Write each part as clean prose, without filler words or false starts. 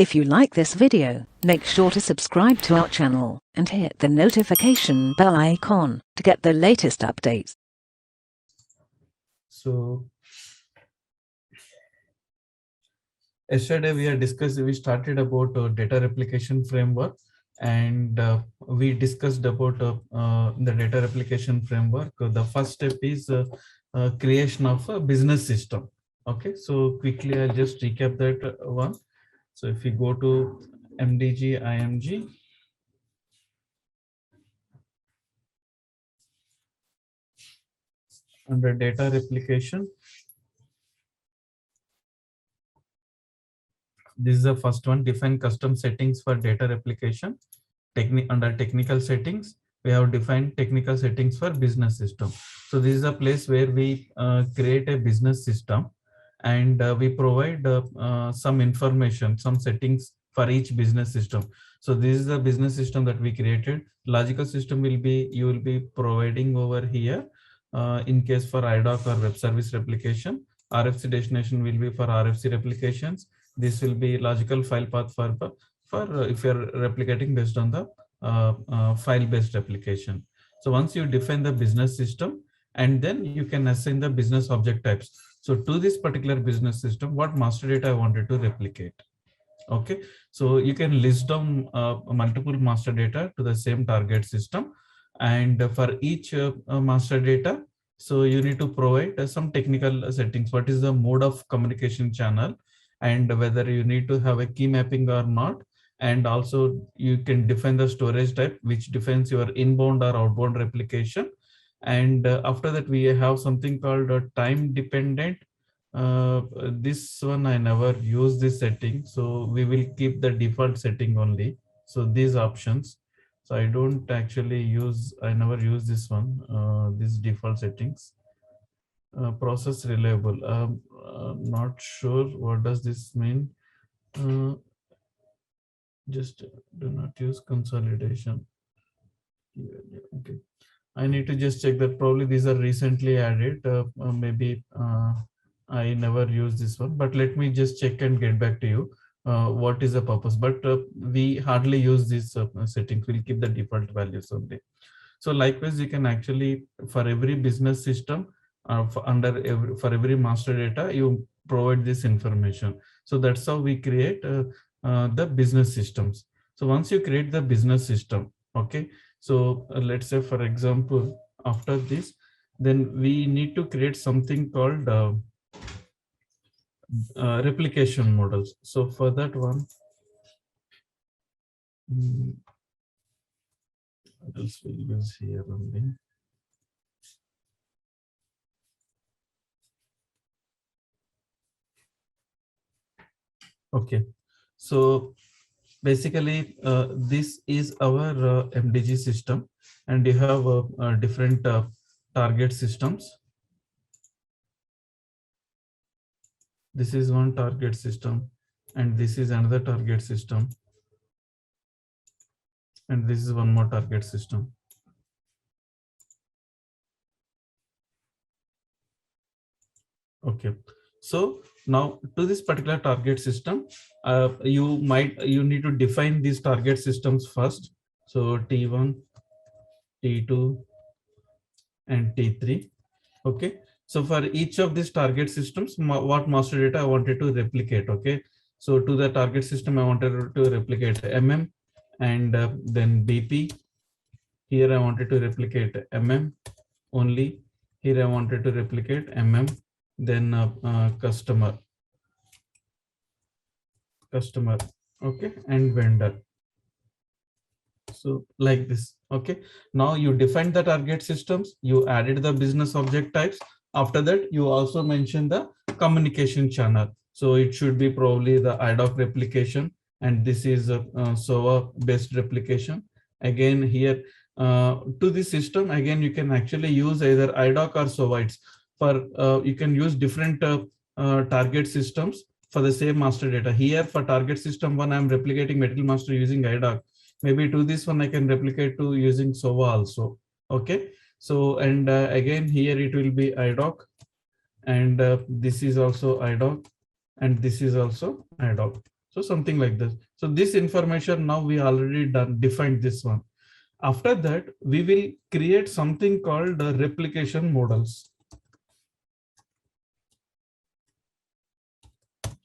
If you like this video, make sure to subscribe to our channel and hit the notification bell icon to get the latest updates. So yesterday we started about data replication framework, and we discussed about the data replication framework. The first step is creation of a business system. Okay, so quickly I'll just recap that one. So if we go to MDG IMG, under data replication, this is the first one. Define custom settings for data replication. Under technical settings, we have defined technical settings for business system. So this is a place where we create a business system, and we provide some information, some settings for each business system. So this is the business system that we created. Logical system will be, you will be providing over here in case for IDOC or web service replication. RFC destination will be for RFC replications. This will be logical file path for if you're replicating based on the file-based replication. So once you define the business system, and then you can assign the business object types. So to this particular business system, what master data I wanted to replicate. Okay, so you can list down multiple master data to the same target system, and for each master data, so you need to provide some technical settings. What is the mode of communication channel, and whether you need to have a key mapping or not. And also you can define the storage type, which defines your inbound or outbound replication. And after that, we have something called a time dependent. This one I never use this setting, so we will keep the default setting only. So these options, so I don't actually use, I never use this one, these default settings. Process reliable, not sure what does this mean. Just do not use consolidation. Okay, I need to just check that. Probably these are recently added. Maybe I never use this one, but let me just check and get back to you. What is the purpose? But we hardly use these settings. We'll keep the default values only. So likewise, you can actually, for every business system, for every master data, you provide this information. So that's how we create the business systems. So once you create the business system, okay, so let's say, for example, after this, then we need to create something called replication models. So for that one, what else we'll use here only. Okay, so basically this is our MDG system, and you have different target systems. This is one target system, and this is another target system, and this is one more target system. Okay, so now to this particular target system, you need to define these target systems first. So T1, T2, and T3. Okay, so for each of these target systems, what master data I wanted to replicate. Okay, so to the target system, I wanted to replicate MM, and then BP. Here I wanted to replicate MM only. Here I wanted to replicate MM. Then customer, okay, and vendor. So like this. Okay, now you defined the target systems, you added the business object types. After that, you also mentioned the communication channel. So it should be probably the IDOC replication, and this is a SOA based replication. Again, here to this system, again, you can actually use either IDOC or SOA. You can use different target systems for the same master data. Here for target system one, I'm replicating material master using IDOC. Maybe to this one I can replicate to using SOA also. Okay, so and again here it will be IDOC, and this is also IDOC, and this is also IDOC. So something like this. So this information now we already defined this one. After that, we will create something called the replication models.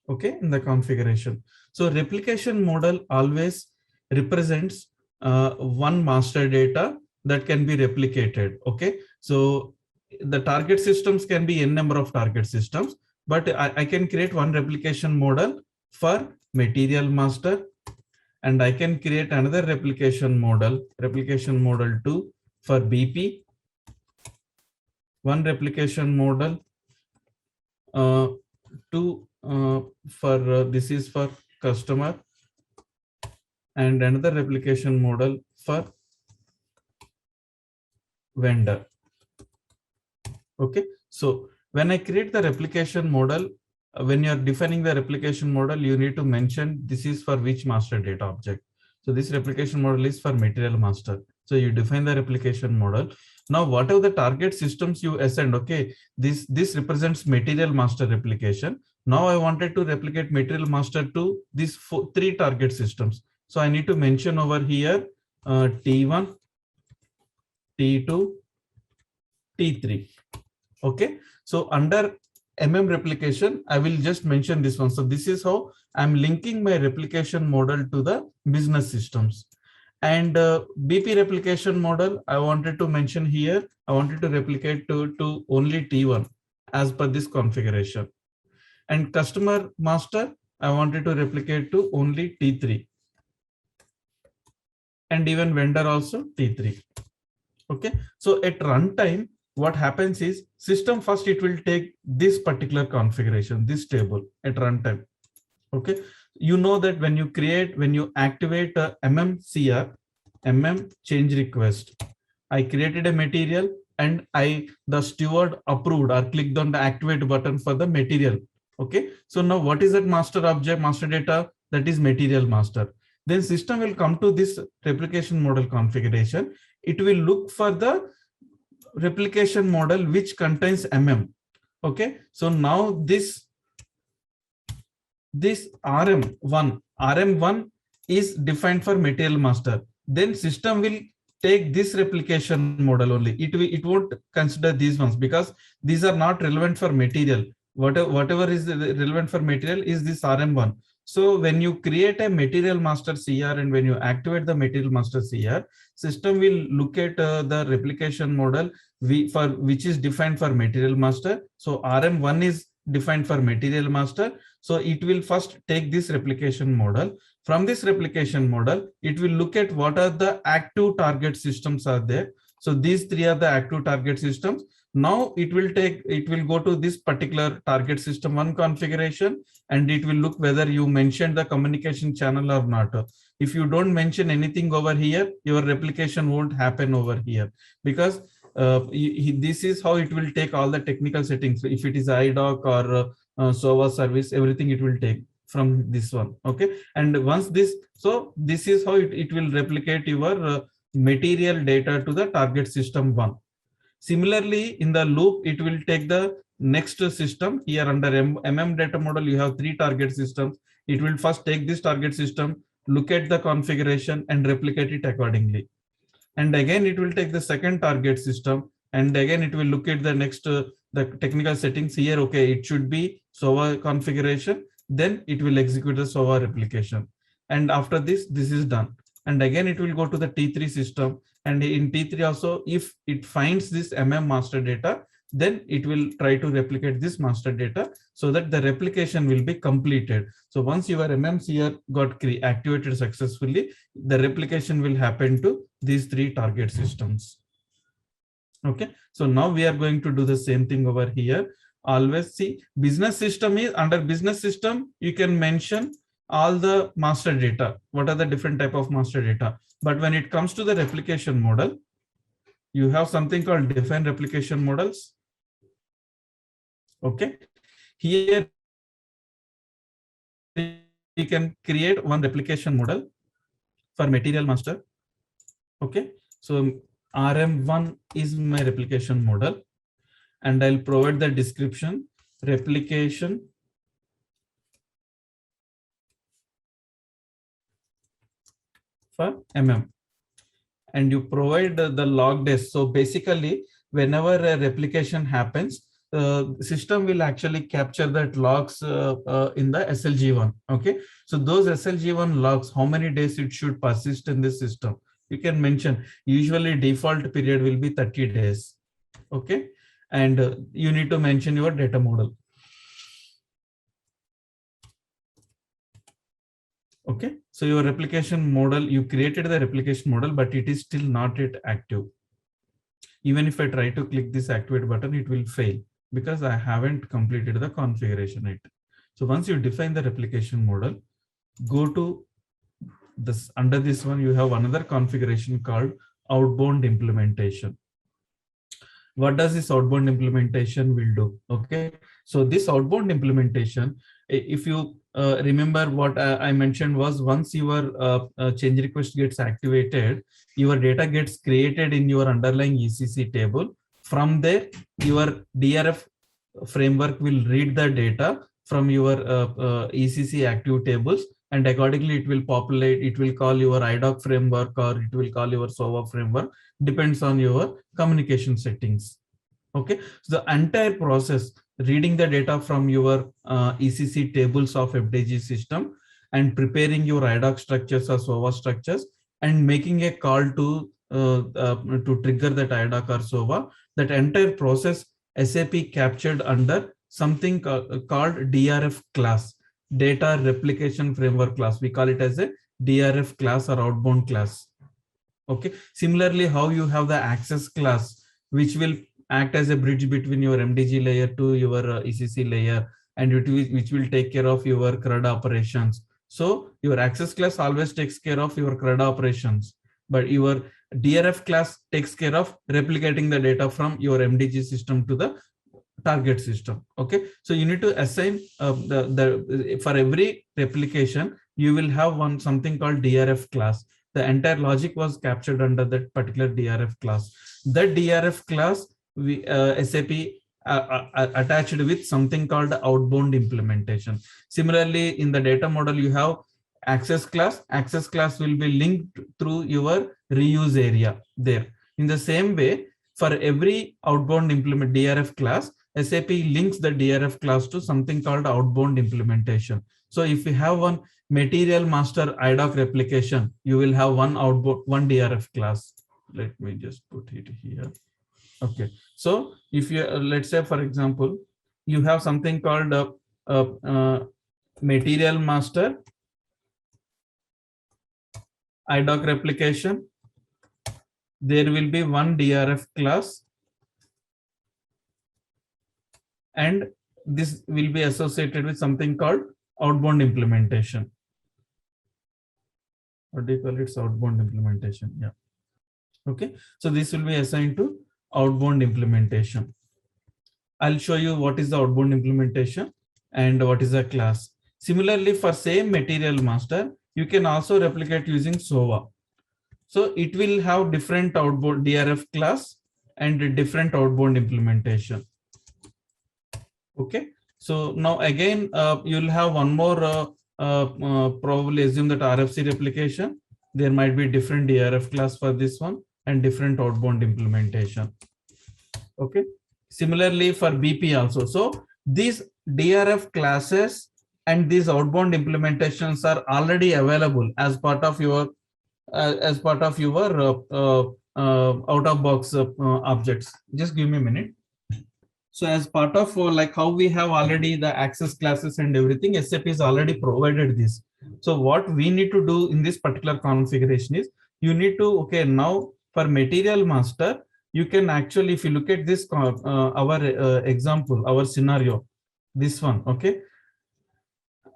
Okay, in the configuration. So replication model always represents one master data that can be replicated. Okay, so the target systems can be n number of target systems, but I can create one replication model for material master, and I can create another replication model 2 for BP, one replication model for this is for customer, and another replication model for vendor. Okay, so when I create the replication model, when you are defining the replication model, you need to mention this is for which master data object. So this replication model is for material master. So you define the replication model. Now, whatever the target systems you assign, okay, this represents material master replication. Now I wanted to replicate material master to these three target systems. So I need to mention over here T1, T2, T3. Okay, so under replication, I will just mention this one. So this is how I'm linking my replication model to the business systems. And BP replication model, I wanted to mention here, I wanted to replicate to only T1 as per this configuration. And customer master, I wanted to replicate to only T3. And even vendor also T3. Okay, so at runtime, what happens is system first, it will take this particular configuration, this table at runtime. Okay, you know that when you activate a change request, I created a material and the steward approved or clicked on the activate button for the material. Okay, so now what is that master object, master data? That is material master. Then system will come to this replication model configuration. It will look for the replication model which contains Okay, so now this RM1 is defined for material master. Then system will take this replication model only. It won't consider these ones because these are not relevant for material. Whatever is relevant for material is this RM1. So when you create a material master CR and when you activate the material master CR, system will look at the replication model which is defined for material master. So RM1 is defined for material master. So it will first take this replication model. From this replication model, it will look at what are the active target systems are there. So these three are the active target systems. Now it will go to this particular target system one configuration, and it will look whether you mentioned the communication channel or not. If you don't mention anything over here, your replication won't happen over here, because this is how it will take all the technical settings. If it is IDOC or SOA service, everything it will take from this one. Okay, and once this, so this is how it will replicate your material data to the target system one. Similarly, in the loop, it will take the next system. Here under data model, you have three target systems. It will first take this target system, look at the configuration and replicate it accordingly. And again, it will take the second target system, and again, it will look at the next, the technical settings here. Okay, it should be SOA configuration. Then it will execute the SOA replication. And after this is done. And again, it will go to the T3 system. And in T3 also, if it finds this master data, then it will try to replicate this master data so that the replication will be completed. So once your MMCR got activated successfully, the replication will happen to these three target systems. Okay, so now we are going to do the same thing over here. Always see business system is under business system. You can mention all the master data. What are the different type of master data? But when it comes to the replication model, you have something called define replication models. Okay, here you can create one replication model for material master. Okay, so RM1 is my replication model, and I'll provide the description replication for and you provide the log days. So basically, whenever a replication happens, the system will actually capture that logs in the SLG1. Okay, so those SLG1 logs, how many days it should persist in the system, you can mention. Usually default period will be 30 days. Okay, and you need to mention your data model. Okay, so your replication model, you created the replication model, but it is still not yet active. Even if I try to click this activate button, it will fail because I haven't completed the configuration yet. So once you define the replication model, go to this, under this one, you have another configuration called outbound implementation. What does this outbound implementation will do? Okay, so this outbound implementation, if you remember what I mentioned was, once your change request gets activated, your data gets created in your underlying ECC table. From there, your DRF framework will read the data from your ECC active tables, and accordingly it will populate, it will call your IDOC framework or it will call your SOA framework, depends on your communication settings. Okay, so the entire process, reading the data from your ECC tables of MDG system and preparing your IDOC structures or SOA structures and making a call to trigger that IDOC or SOA, that entire process SAP captured under something called DRF class, data replication framework class. We call it as a DRF class or outbound class. Okay, similarly, how you have the access class, which will act as a bridge between your MDG layer to your ECC layer, and which will take care of your CRUD operations. So your access class always takes care of your CRUD operations, but your DRF class takes care of replicating the data from your MDG system to the target system. Okay, so you need to assign for every replication, you will have something called DRF class. The entire logic was captured under that particular DRF class. That DRF class, SAP attached with something called outbound implementation. Similarly, in the data model, you have access class. Access class will be linked through your reuse area there. In the same way, for every outbound implement DRF class, SAP links the DRF class to something called outbound implementation. So if you have one material master IDOC replication, you will have one DRF class. Let me just put it here. Okay, so if you let's say, for example, you have something called material master IDOC replication, there will be one DRF class, and this will be associated with something called outbound implementation. What do you call it? It's outbound implementation. Yeah. Okay, so this will be assigned to outbound implementation. I'll show you what is the outbound implementation and what is a class. Similarly, for same material master, you can also replicate using SOA. So it will have different outbound DRF class and different outbound implementation. Okay, so now again, you'll have one more, probably assume that RFC replication, there might be different DRF class for this one and different outbound implementation. Okay, similarly for BP also. So these DRF classes and these outbound implementations are already available as part of your out of box objects. Just give me a minute. So as part of like how we have already the access classes and everything, SAP is already provided this. So what we need to do in this particular configuration is, you need to, okay, now for material master, you can actually, if you look at this, our example, our scenario, this one, okay,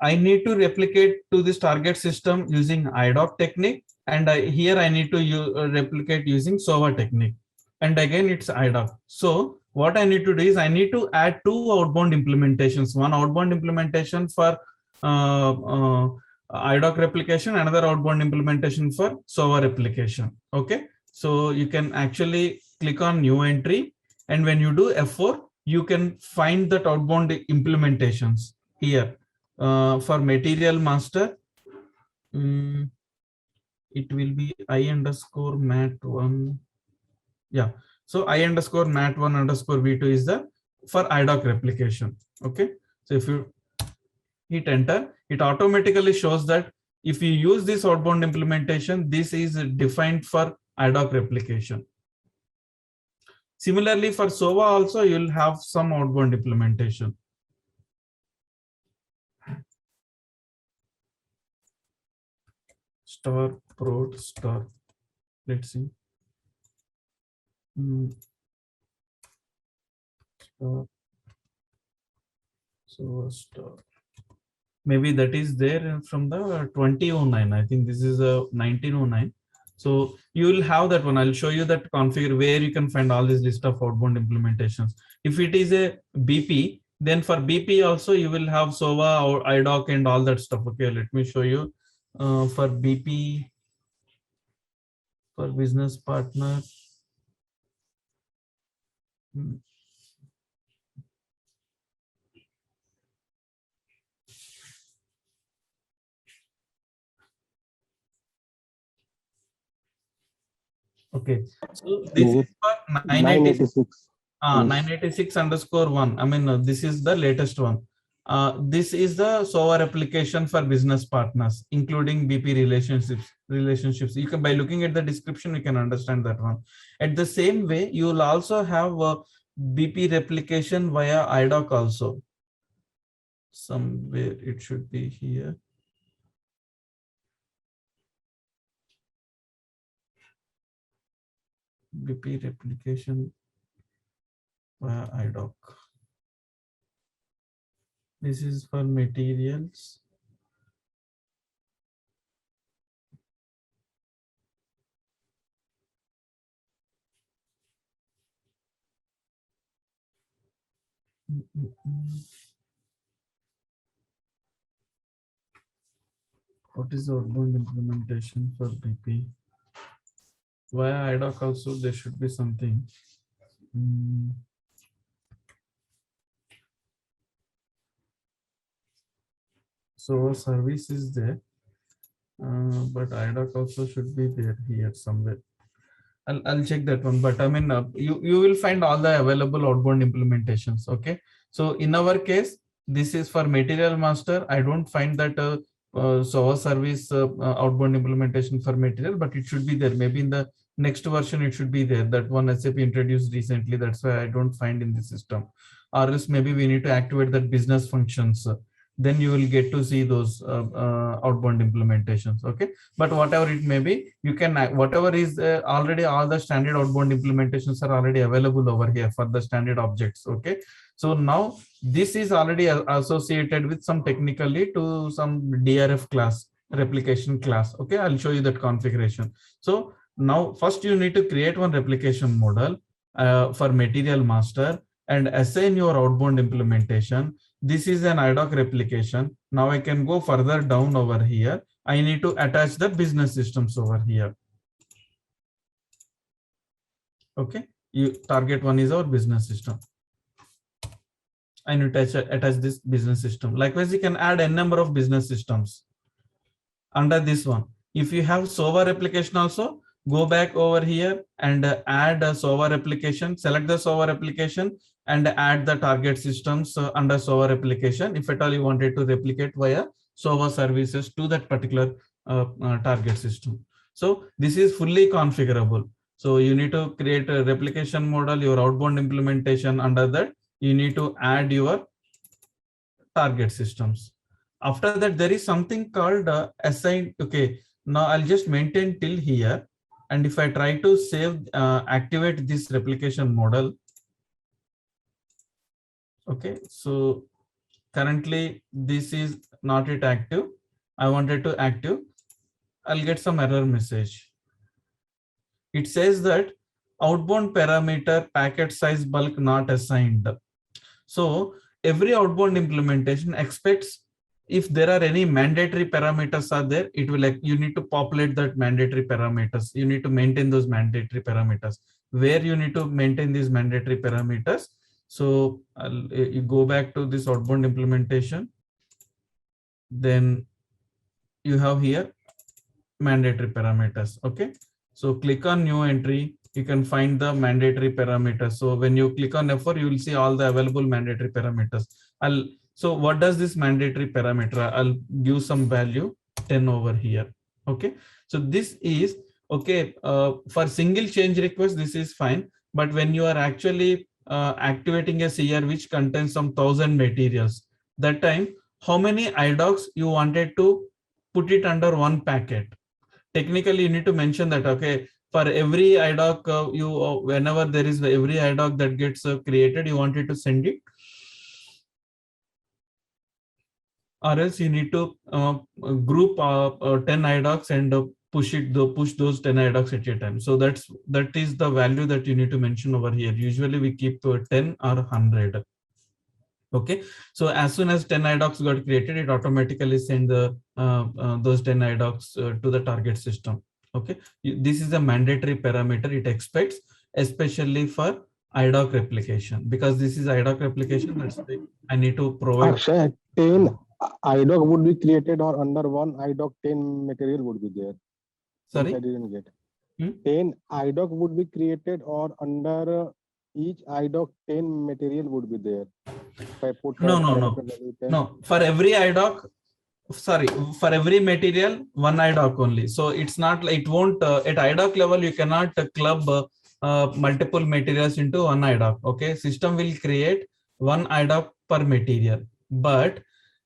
I need to replicate to this target system using IDOC technique, and here I need to replicate using SOA technique, and again it's IDOC. So what I need to do is, I need to add two outbound implementations, one outbound implementation for IDOC replication, another outbound implementation for SOA replication. Okay, so you can actually click on new entry, and when you do F4, you can find that outbound implementations here. For material master, it will be I underscore mat1. Yeah. So I underscore mat1 underscore v2 is the for IDOC replication. Okay. So if you hit enter, it automatically shows that if you use this outbound implementation, this is defined for IDOC replication. Similarly, for SOA also, you'll have some outbound implementation. Star, prod, star. Let's see. Star. So star. Maybe that is there from the 2009. I think this is a 1909. So you will have that one. I'll show you that configure where you can find all this list of outbound implementations. If it is a BP, then for BP also you will have SOA or IDOC and all that stuff. Okay, let me show you for BP, for business partner. Okay, so this is for 986. 986 underscore 1. I mean, this is the latest one. This is the SOA replication for business partners, including BP relationships. You can, by looking at the description, you can understand that one. At the same way, you will also have BP replication via IDOC also. Somewhere it should be here. BP replication via IDOC. This is for materials. What is the outbound implementation for BP? Via IDOC also there should be something. So service is there, but IDOC also should be there here somewhere. I'll check that one, but I mean, you will find all the available outbound implementations. Okay. So in our case, this is for material master. I don't find that SOA service outbound implementation for material, but it should be there. Maybe in the next version, it should be there. That one SAP introduced recently. That's why I don't find in the system. Or else maybe we need to activate that business functions. Then you will get to see those outbound implementations. Okay. But whatever it may be, you can, whatever is already all the standard outbound implementations are already available over here for the standard objects. Okay. So now this is already associated with some technically to some DRF class, replication class. Okay. I'll show you that configuration. So now first you need to create one replication model for material master and assign your outbound implementation. This is an IDOC replication. Now I can go further down over here. I need to attach the business systems over here. Okay, target one is our business system. I need to attach this business system. Likewise, you can add a number of business systems under this one. If you have SOA replication also, go back over here and add a SOA replication, select the SOA replication and add the target systems under SOA replication. If at all you wanted to replicate via SOA services to that particular target system. So this is fully configurable. So you need to create a replication model, your outbound implementation. Under that, you need to add your target systems. After that, there is something called assign. Okay, now I'll just maintain till here. And if I try to save, activate this replication model. Okay, so currently this is not yet active. I wanted to active. I'll get some error message. It says that outbound parameter packet size bulk not assigned. So every outbound implementation expects if there are any mandatory parameters are there, it will, you need to populate that mandatory parameters. You need to maintain those mandatory parameters. Where you need to maintain these mandatory parameters. So you go back to this outbound implementation. Then you have here mandatory parameters. Okay, so click on new entry. You can find the mandatory parameters. So when you click on F4, you will see all the available mandatory parameters. So what does this mandatory parameter? I'll give some value 10 over here. Okay, so this is okay for single change request. This is fine, but when you are actually activating a CR which contains some 1,000 materials, that time how many idocs you wanted to put it under one packet. Technically, you need to mention that, okay, for every idoc, whenever there is every idoc that gets created, you wanted to send it, or else you need to group 10 idocs and push those 10 idocs at a time. So that is the value that you need to mention over here. Usually we keep 10 or 100. Okay, so as soon as 10 idocs got created, it automatically send those 10 idocs to the target system. Okay, this is a mandatory parameter. It expects, especially for idoc replication, because this is idoc replication. That's why I need to provide. Akshay, 10 idoc would be created, or under one idoc 10 material would be there. Sorry, I didn't get. 10 idoc would be created, or under each idoc 10 material would be there. If I put no. For every idoc, sorry, for every material, one idoc only. So it's not like, it won't at idoc level you cannot club multiple materials into one idoc. Okay, system will create one idoc per material, but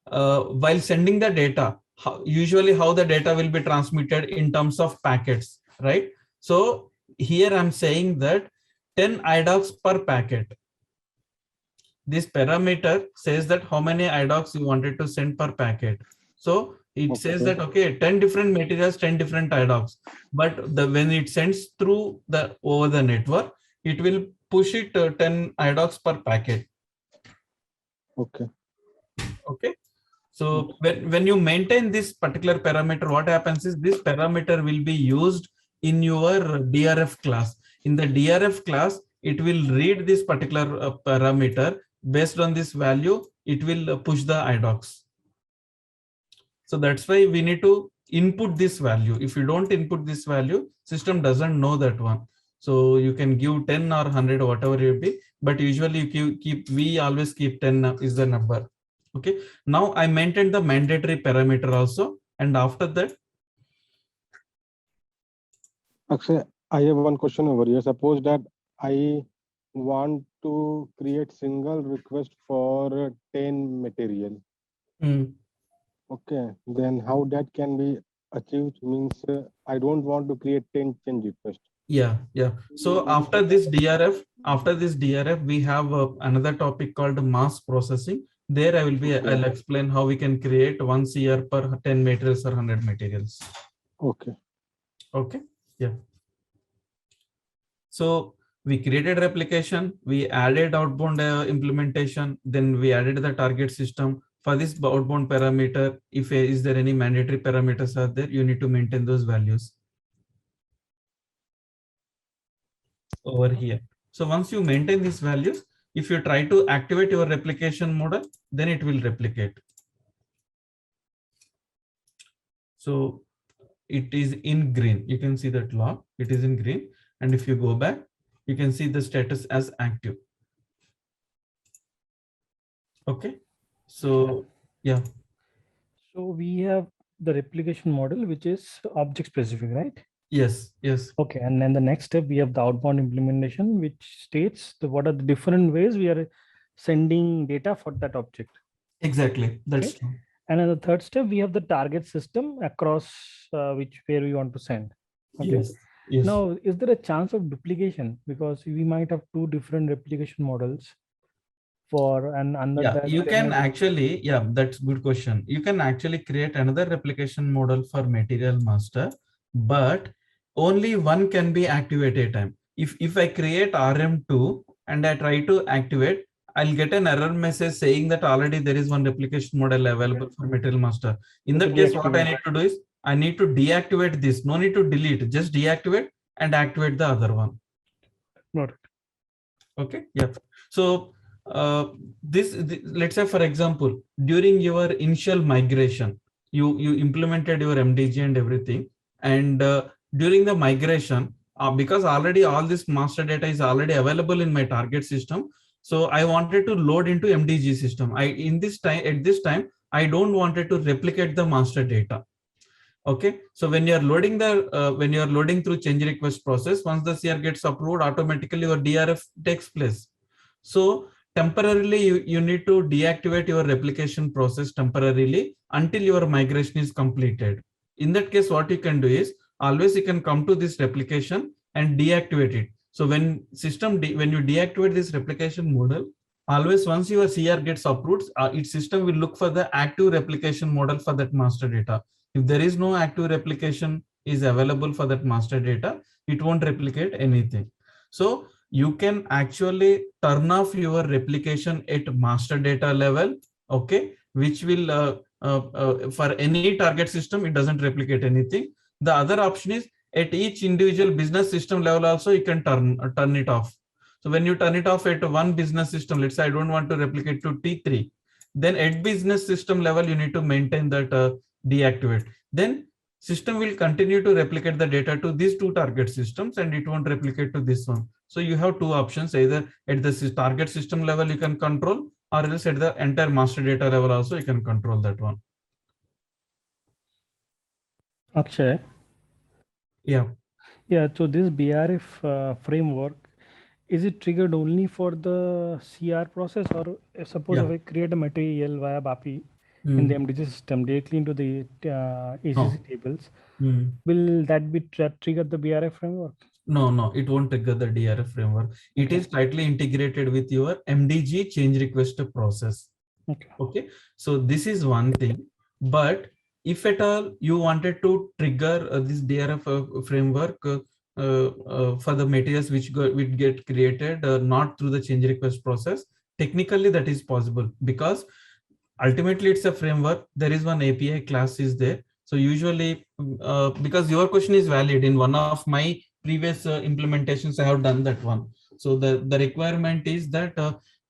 while sending the data, usually how the data will be transmitted in terms of packets, right? So here I'm saying that 10 idocs per packet. This parameter says that how many idocs you wanted to send per packet. So it says that, okay, 10 different materials, 10 different idocs, but when it sends through over the network, it will push it 10 idocs per packet. Okay. Okay. So when you maintain this particular parameter, what happens is this parameter will be used in your DRF class. In the DRF class, it will read this particular parameter. Based on this value, it will push the idocs. So that's why we need to input this value. If you don't input this value, system doesn't know that one. So you can give 10 or 100, whatever it be, but usually we always keep 10 is the number. Okay, now I maintained the mandatory parameter also, and after that, Akshay, I have one question over here. Suppose that I want to create single request for 10 material. Okay, then how that can be achieved? Means I don't want to create 10 change request. Yeah. So after this DRF, we have another topic called mass processing. There I'll explain how we can create 1 CR per 10 materials or 100 materials. Okay. Yeah. So we created replication, we added outbound implementation, then we added the target system. For this outbound parameter, is there any mandatory parameters are there, you need to maintain those values over here. So once you maintain these values, if you try to activate your replication model, then it will replicate. So it is in green. You can see that log, it is in green. And if you go back, you can see the status as active. Okay. So, yeah. So we have the replication model, which is object specific, right? Yes. Okay. And then the next step, we have the outbound implementation, which states what are the different ways we are sending data for that object. Exactly. That's true. And in the third step, we have the target system across where we want to send. Okay. Yes. Now, is there a chance of duplication? Because we might have two different replication models for you can actually, that's good question. You can actually create another replication model for material master, but only one can be activated at a time. If I create RM2 and I try to activate, I'll get an error message saying that already there is one replication model available for material master. In that case, what I need to do is I need to deactivate this. No need to delete, just deactivate and activate the other one. Okay. So let's say, for example, during your initial migration, you implemented your MDG and everything, And during the migration, because already all this master data is already available in my target system, so I wanted to load into MDG system. At this time, I don't wanted to replicate the master data. Okay, so when you're loading when you're loading through change request process, once the CR gets approved, automatically your DRF takes place. So temporarily you need to deactivate your replication process temporarily until your migration is completed. In that case, what you can do is always you can come to this replication and deactivate it. So when when you deactivate this replication model, always once your CR gets approved, its system will look for the active replication model for that master data. If there is no active replication is available for that master data, it won't replicate anything. So you can actually turn off your replication at master data level, okay, which will for any target system, it doesn't replicate anything. The other option is at each individual business system level also you can turn it off. So when you turn it off at one business system, let's say I don't want to replicate to T3, then at business system level you need to maintain that deactivate. Then system will continue to replicate the data to these two target systems and it won't replicate to this one. So you have two options, either at the target system level you can control, or else at the entire master data level also you can control that one. Akshay. Yeah. Yeah, so this BRF framework, is it triggered only for the CR process, or suppose if I create a material via BAPI in the MDG system directly into the ACC tables, will that be trigger the BRF framework? No, it won't trigger the DRF framework. It is tightly integrated with your MDG change request process. Okay. So this is one thing, but if at all you wanted to trigger this DRF framework for the materials which get created not through the change request process, technically that is possible, because ultimately it's a framework. There is one API class is there. So usually because your question is valid, in one of my previous implementations I have done that one. So the requirement is that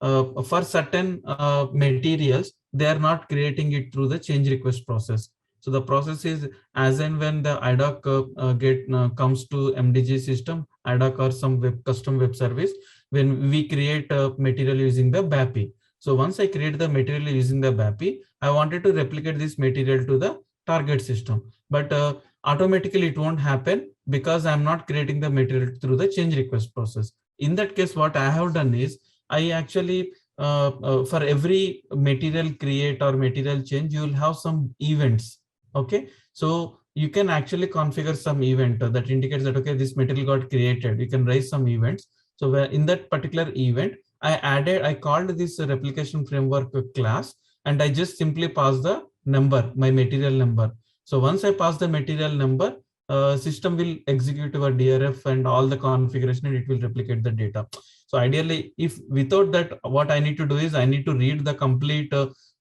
for certain materials they are not creating it through the change request process. So the process is as and when the IDOC comes to MDG system, IDOC or some custom web service, when we create a material using the BAPI. So once I create the material using the BAPI, I wanted to replicate this material to the target system, but automatically it won't happen because I'm not creating the material through the change request process. In that case, what I have done is I actually for every material create or material change, you will have some events. Okay, so you can actually configure some event that indicates that okay, this material got created. You can raise some events. So where in that particular event, I called this replication framework class, and I just simply pass the number, my material number. So once I pass the material number, system will execute your DRF and all the configuration, and it will replicate the data. So ideally, if without that, what I need to do is I need to read the complete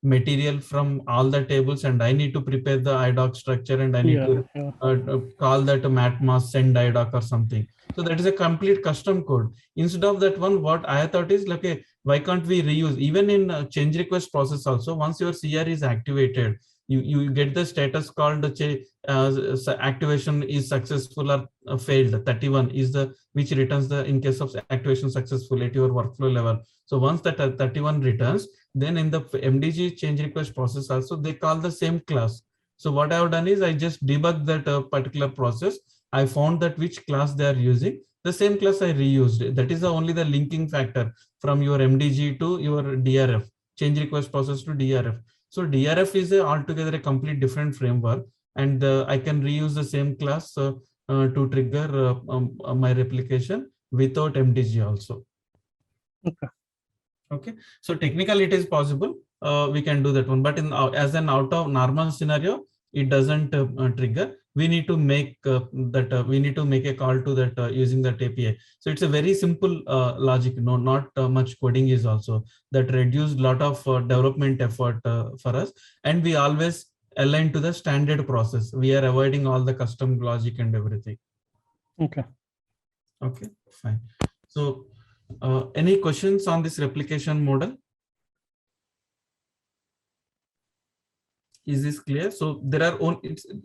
material from all the tables, and I need to prepare the IDOC structure, and I need to call that a matmas send IDOC or something. So that is a complete custom code. Instead of that one, what I thought is like, okay, why can't we reuse even in change request process also? Once your CR is activated, you get the status called activation is successful or failed. 31 is the which returns the in case of activation successful at your workflow level. So once that 31 returns, then in the MDG change request process also they call the same class. So what I have done is I just debug that particular process. I found that which class they are using. The same class I reused. That is only the linking factor from your MDG to your DRF, change request process to DRF. So DRF is altogether a complete different framework, and I can reuse the same class to trigger my replication without MDG also. Okay. So technically it is possible. We can do that one, but in as an out of normal scenario, it doesn't trigger. We need to make we need to make a call to that using that API. So it's a very simple logic. No, not much coding is also that reduced lot of development effort for us, and we always align to the standard process. We are avoiding all the custom logic and everything. Okay. Okay, fine. So any questions on this replication model? Is this clear? So there are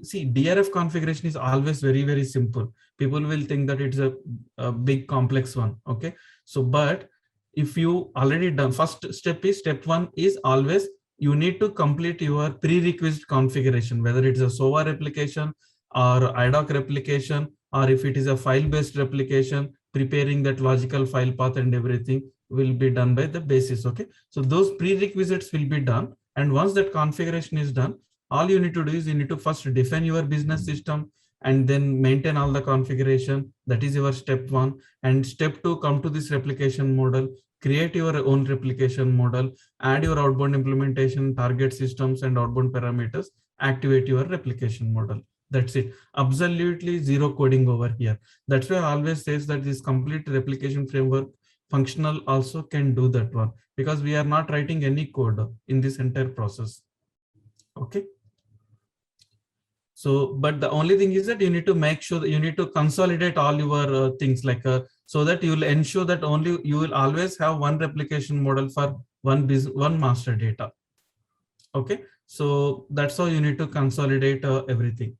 see, DRF configuration is always very, very simple. People will think that it's a big complex one. Okay. So, but if you already done, first step is, step one is always you need to complete your prerequisite configuration, whether it's a SOA replication or IDOC replication, or if it is a file-based replication, preparing that logical file path and everything will be done by the basis. Okay. So those prerequisites will be done. And once that configuration is done, all you need to do is you need to first define your business system and then maintain all the configuration. That is your step one. And step two, come to this replication model, create your own replication model, add your outbound implementation, target systems and outbound parameters, activate your replication model. That's it. Absolutely zero coding over here. That's why I always says that this complete replication framework functional also can do that one, because we are not writing any code in this entire process. Okay. So, but the only thing is that you need to make sure that you need to consolidate all your things, like so that you will ensure that only you will always have one replication model for one master data. Okay. So that's how you need to consolidate everything.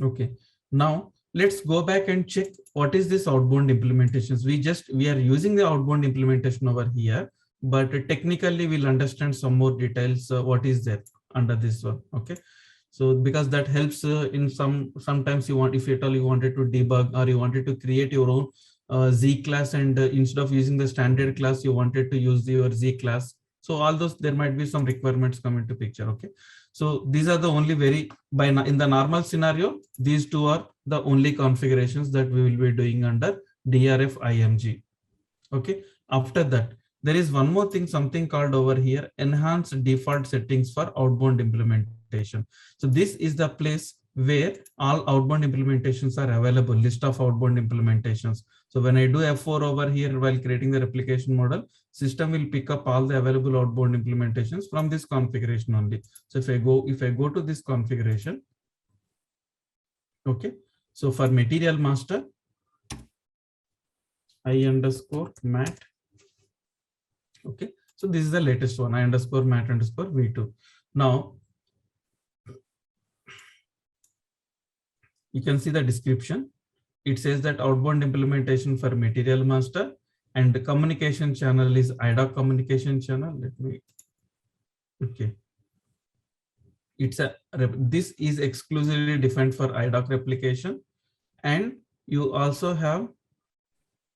Okay. Now let's go back and check what is this outbound implementations. We are using the outbound implementation over here, but technically we'll understand some more details what is there under this one. Okay. So because that helps in sometimes you want, if at all you wanted to debug or you wanted to create your own Z class, and instead of using the standard class, you wanted to use your Z class. So all those, there might be some requirements come into picture. Okay. So these are the only in the normal scenario, these two are the only configurations that we will be doing under DRF IMG. Okay. After that, there is one more thing, something called over here, enhanced default settings for outbound implementation. So this is the place where all outbound implementations are available, list of outbound implementations. So when I do F4 over here while creating the replication model, system will pick up all the available outbound implementations from this configuration only. So if I go to this configuration, okay. So for material master, I_mat. Okay. So this is the latest one, I_mat_v2. Now you can see the description. It says that outbound implementation for material master, and the communication channel is IDOC communication channel. Okay. This is exclusively defined for IDOC replication. And you also have,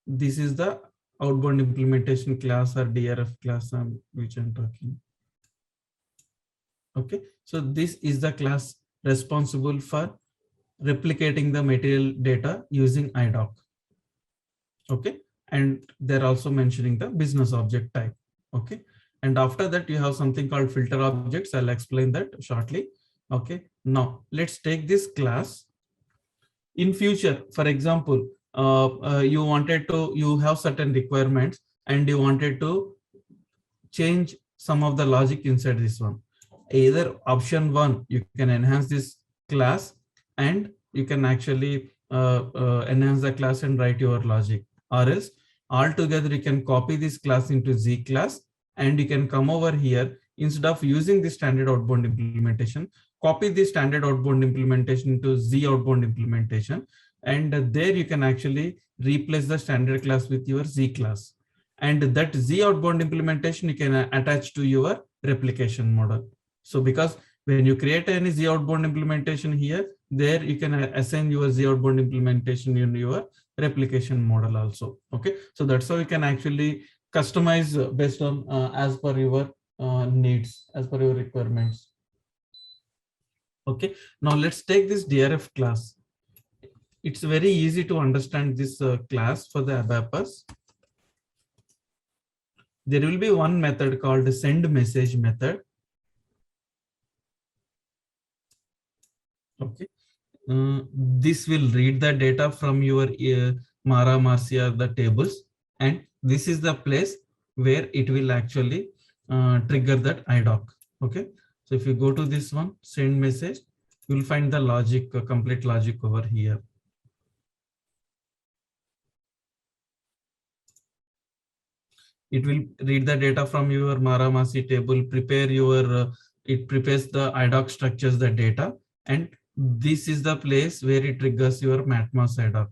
this is the outbound implementation class or DRF class on which I'm talking. Okay. So this is the class responsible for replicating the material data using IDOC. Okay. And they're also mentioning the business object type. Okay. And after that, you have something called filter objects. I'll explain that shortly. Okay. Now let's take this class. In future, for example, you have certain requirements and you wanted to change some of the logic inside this one. Either option one, you can enhance this class and you can actually enhance the class and write your logic, or else altogether you can copy this class into Z class, and you can come over here, instead of using the standard outbound implementation, copy the standard outbound implementation to Z outbound implementation, and there you can actually replace the standard class with your Z class, and that Z outbound implementation you can attach to your replication model. So because when you create any Z outbound implementation here, there you can assign your Z outbound implementation in your replication model also. Okay, so that's how you can actually customize based on as per your needs, as per your requirements. Okay, now let's take this DRF class. It's very easy to understand this class for the ABAPers. There will be one method called send message method. Okay, this will read the data from your Mara, Marcia, the tables, and this is the place where it will actually trigger that IDOC. Okay, so if you go to this one, send message, you will find the logic, complete logic over here. It will read the data from your Mara, Marcia table, prepare your it prepares the IDOC structures, the data, and this is the place where it triggers your MATMOS IDOC.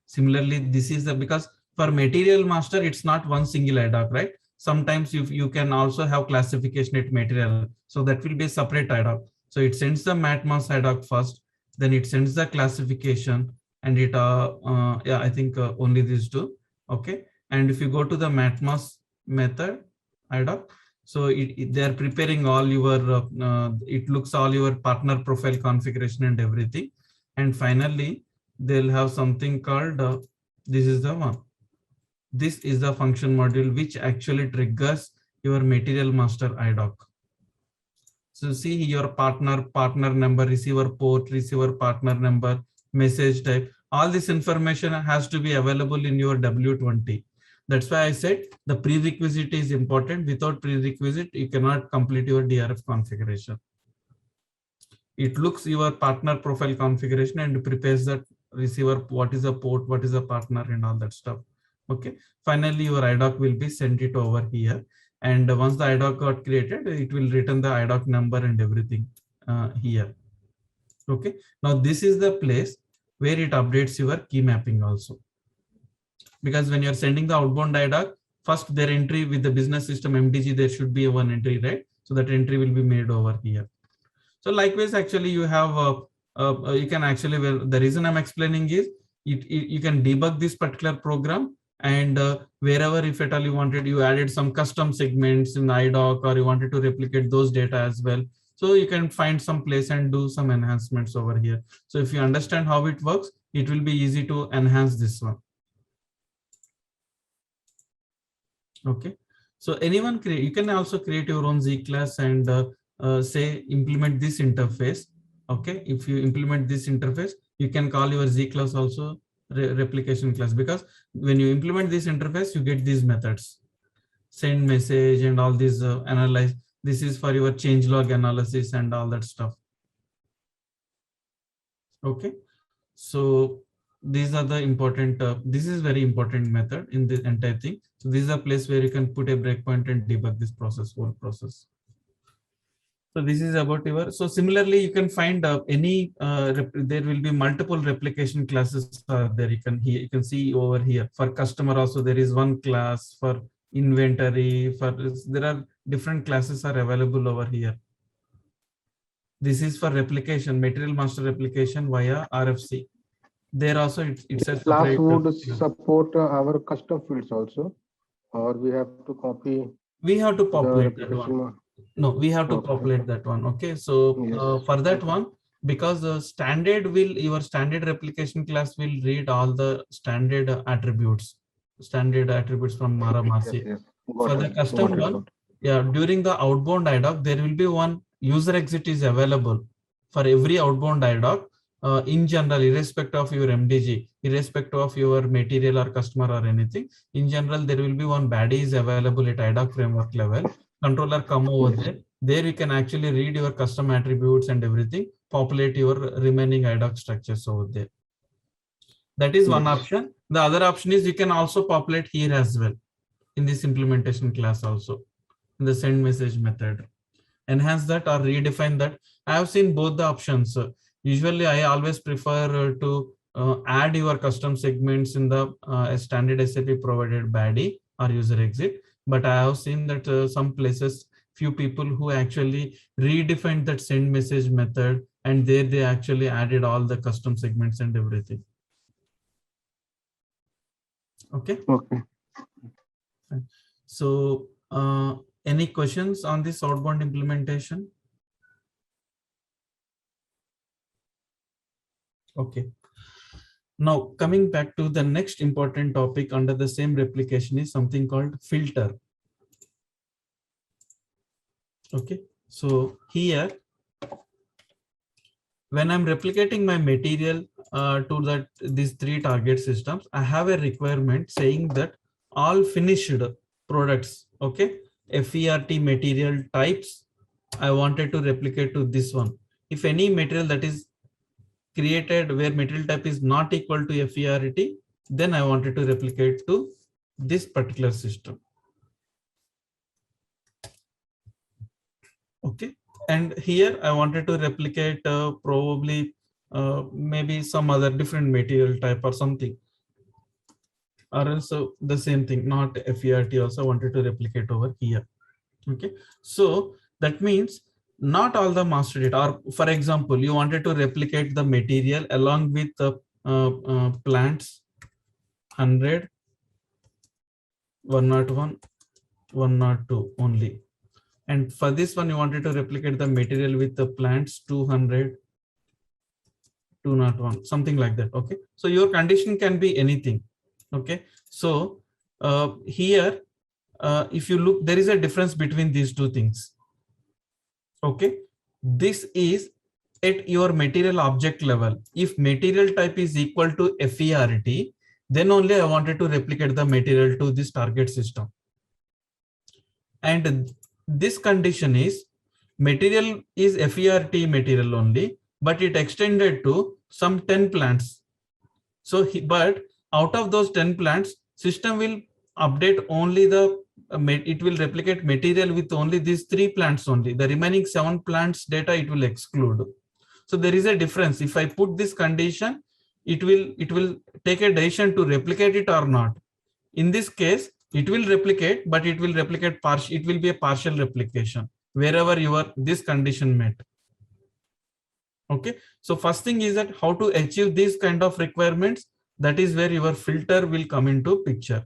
Similarly, this is the, because for material master, it's not one single IDOC, right? Sometimes you can also have classification at material. So that will be a separate IDOC. So it sends the MATMOS IDOC first, then it sends the classification, and it, yeah, I think only these two. Okay. And if you go to the MATMOS method IDOC, so they are preparing all your, it looks all your partner profile configuration and everything. And finally, they'll have something called, this is the one. This is the function module which actually triggers your material master IDOC. So see your partner number, receiver port, receiver partner number, message type. All this information has to be available in your W20. That's why I said the prerequisite is important. Without prerequisite, you cannot complete your DRF configuration. It looks your partner profile configuration and prepares that receiver, what is a port, what is a partner, and all that stuff. Okay. Finally, your IDOC will be sent it over here. And once the IDOC got created, it will return the IDOC number and everything here. Okay. Now this is the place where it updates your key mapping also. Because when you're sending the outbound IDOC, first their entry with the business system MDG, there should be one entry, right? So that entry will be made over here. So likewise, actually you have, you can actually, well, the reason I'm explaining is you can debug this particular program, and wherever, if at all you wanted, you added some custom segments in IDOC, or you wanted to replicate those data as well. So you can find some place and do some enhancements over here. So if you understand how it works, it will be easy to enhance this one. Okay. So anyone create, you can also create your own Z class and say implement this interface. Okay. If you implement this interface, you can call your Z class also replication class, because when you implement this interface, you get these methods, send message and all these analyze. This is for your changelog analysis and all that stuff. Okay. So these are the important, this is very important method in the entire thing. So this is a place where you can put a breakpoint and debug this process, whole process. So this is about your, so similarly, you can find any, there will be multiple replication classes there. You can see over here for customer also, there is one class for inventory, for there are different classes are available over here. This is for replication, material master replication via RFC. There also it's a class would support our custom fields also, or we have to copy. We have to populate that one. No, we have to populate that one. Okay, so yes. For that one, because the standard will, your standard replication class will read all the standard attributes from Maramasi. Yes. For the custom one, yeah, during the outbound IDOC, there will be one user exit is available for every outbound IDOC. In general, irrespective of your MDG, irrespective of your material or customer or anything, in general, there will be one baddie is available at IDOC framework level. Controller come over there. There you can actually read your custom attributes and everything, populate your remaining IDOC structures over there. That is one option. The other option is you can also populate here as well in this implementation class also in the send message method. Enhance that or redefine that. I have seen both the options. Usually, I always prefer to add your custom segments in the standard SAP provided baddie or user exit. But I have seen that some places, few people who actually redefined that send message method, and there they actually added all the custom segments and everything. Okay. Okay. So, any questions on this outbound implementation? Okay. Now, coming back to the next important topic under the same replication is something called filter. Okay. So here, when I'm replicating my material to these three target systems, I have a requirement saying that all finished products, okay, FERT material types, I wanted to replicate to this one. If any material that is created where material type is not equal to FERT, then I wanted to replicate to this particular system. Okay, And here I wanted to replicate probably maybe some other different material type or something, or else the same thing, not FERT also wanted to replicate over here. Okay, so that means not all the master data, or for example, you wanted to replicate the material along with the plants 100, 101, 102 only. And for this one, you wanted to replicate the material with the plants 200, 201, something like that. Okay, so your condition can be anything. Okay, so here, if you look, there is a difference between these two things. Okay, this is at your material object level. If material type is equal to FERT, then only I wanted to replicate the material to this target system. And this condition is material is FERT material only, but it extended to some 10 plants. So, but out of those 10 plants, system will update only the, it will replicate material with only these 3 plants only. The remaining 7 plants data it will exclude. So there is a difference. If I put this condition, it will take a decision to replicate it or not. In this case, it will replicate, but it will replicate partial. It will be a partial replication wherever this condition met. Okay, so first thing is that how to achieve these kind of requirements. That is where your filter will come into picture.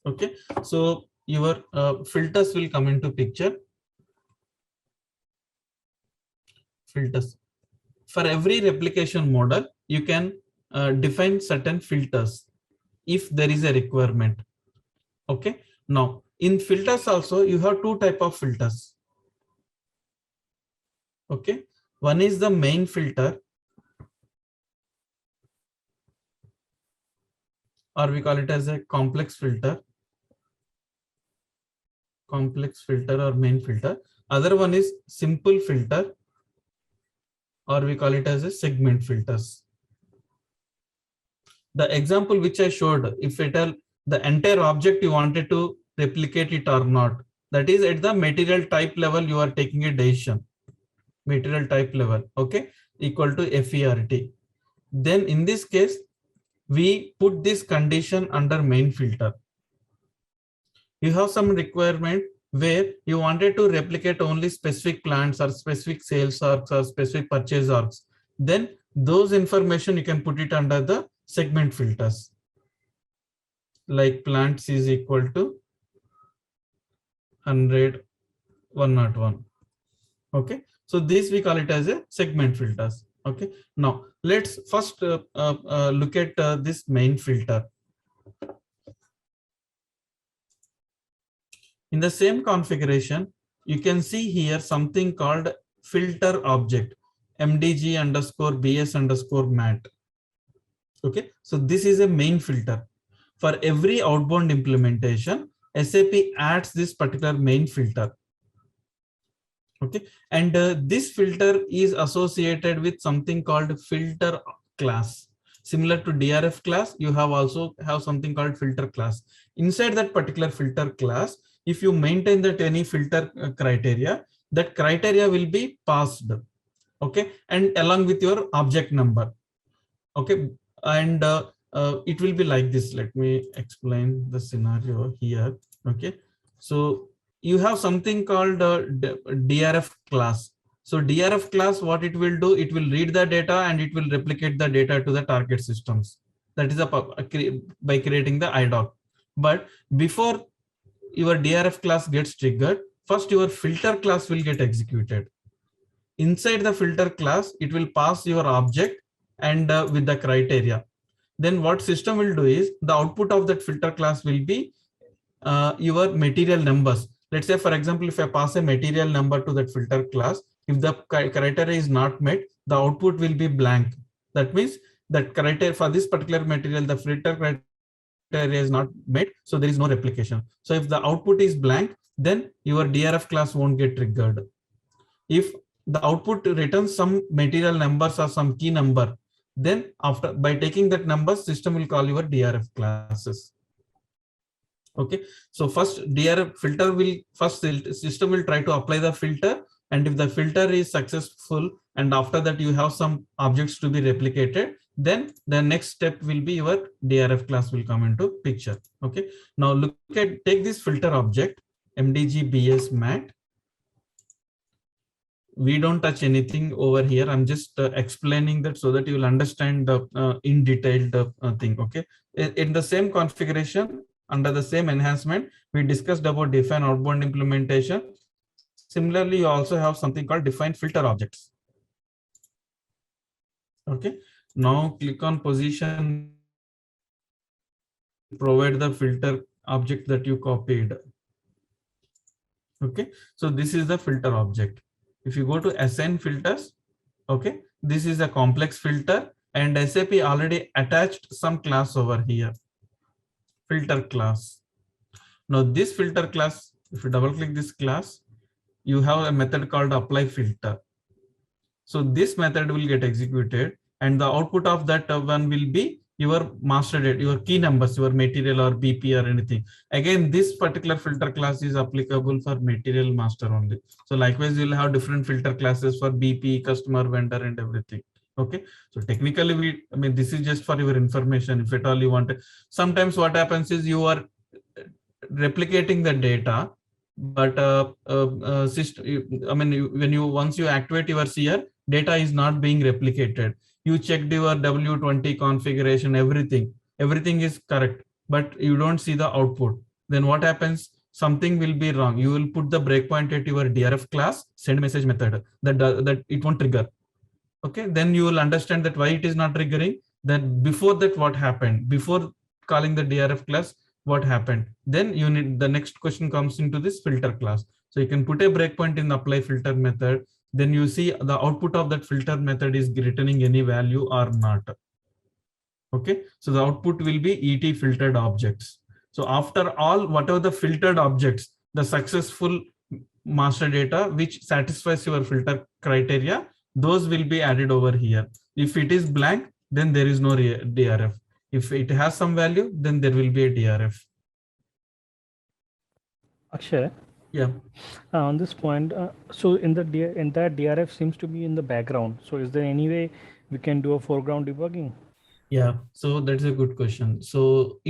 Okay, so your filters will come into picture. Filters. For every replication model, you can define certain filters if there is a requirement. Okay, now in filters also you have 2 type of filters. Okay, one is the main filter, or we call it as a complex filter or main filter. Other one is simple filter, or we call it as a segment filters. The example which I showed, if the entire object you wanted to replicate it or not, that is at the material type level you are taking a decision. Material type level, okay, equal to FERT. Then in this case, we put this condition under main filter. You have some requirement where you wanted to replicate only specific plants or specific sales orgs or specific purchase orgs. Then those information you can put it under the segment filters. Like plants is equal to 100, 101. Okay, so this we call it as a segment filters. Okay, now let's first look at this main filter. In the same configuration, you can see here something called filter object, MDG underscore BS underscore mat. Okay, so this is a main filter. For every outbound implementation, SAP adds this particular main filter. Okay, and this filter is associated with something called filter class. Similar to DRF class, you also have something called filter class. Inside that particular filter class, if you maintain that any filter criteria, that criteria will be passed. Okay, and along with your object number. Okay, and it will be like this. Let me explain the scenario here. Okay, so you have something called DRF class. So DRF class, what it will do, it will read the data and it will replicate the data to the target systems. That is by creating the IDOC. But before your DRF class gets triggered, first your filter class will get executed. Inside the filter class, it will pass your object and with the criteria. Then what system will do is the output of that filter class will be your material numbers. Let's say, for example, if I pass a material number to that filter class, if the criteria is not met, the output will be blank. That means that criteria for this particular material, the filter criteria is not met, so there is no replication. So if the output is blank, then your DRF class won't get triggered. If the output returns some material numbers or some key number, then by taking that number, system will call your DRF classes. Okay, so first DRF filter will first system will try to apply the filter, and if the filter is successful, and after that you have some objects to be replicated, then the next step will be your DRF class will come into picture. Okay, now look at, take this filter object MDG BS mat. We don't touch anything over here. I'm just explaining that so that you will understand the in detailed thing. Okay, in the same configuration, under the same enhancement, we discussed about define outbound implementation. Similarly, you also have something called define filter objects. Okay, now click on position, provide the filter object that you copied. Okay, so this is the filter object. If you go to assign filters, okay, this is a complex filter, and SAP already attached some class over here, filter class. Now this filter class, if you double click this class, you have a method called apply filter. So this method will get executed, and the output of that one will be your master data, your key numbers, your material or BP or anything. Again, this particular filter class is applicable for material master only. So likewise, you'll have different filter classes for BP, customer, vendor, and everything. Okay, so technically, I mean, this is just for your information. If at all you want to, sometimes what happens is you are replicating the data, but system, I mean, when you once you activate your CR, data is not being replicated. You checked your W20 configuration, everything is correct, but you don't see the output. Then what happens? Something will be wrong. You will put the breakpoint at your DRF class send message method that it won't trigger. Okay, then you will understand that why it is not triggering. Then before that, what happened? Before calling the DRF class, what happened? Then you need, the next question comes into this filter class. So you can put a breakpoint in the apply filter method. Then you see the output of that filter method is returning any value or not. Okay, so the output will be ET filtered objects. So after all, whatever the filtered objects, the successful master data which satisfies your filter criteria, those will be added over here. If it is blank, then there is no DRF. If it has some value, then there will be a DRF. Akshay, yeah, on this point, so in the entire DRF seems to be in the background. So is there any way we can do a foreground debugging? Yeah, so that's a good question. So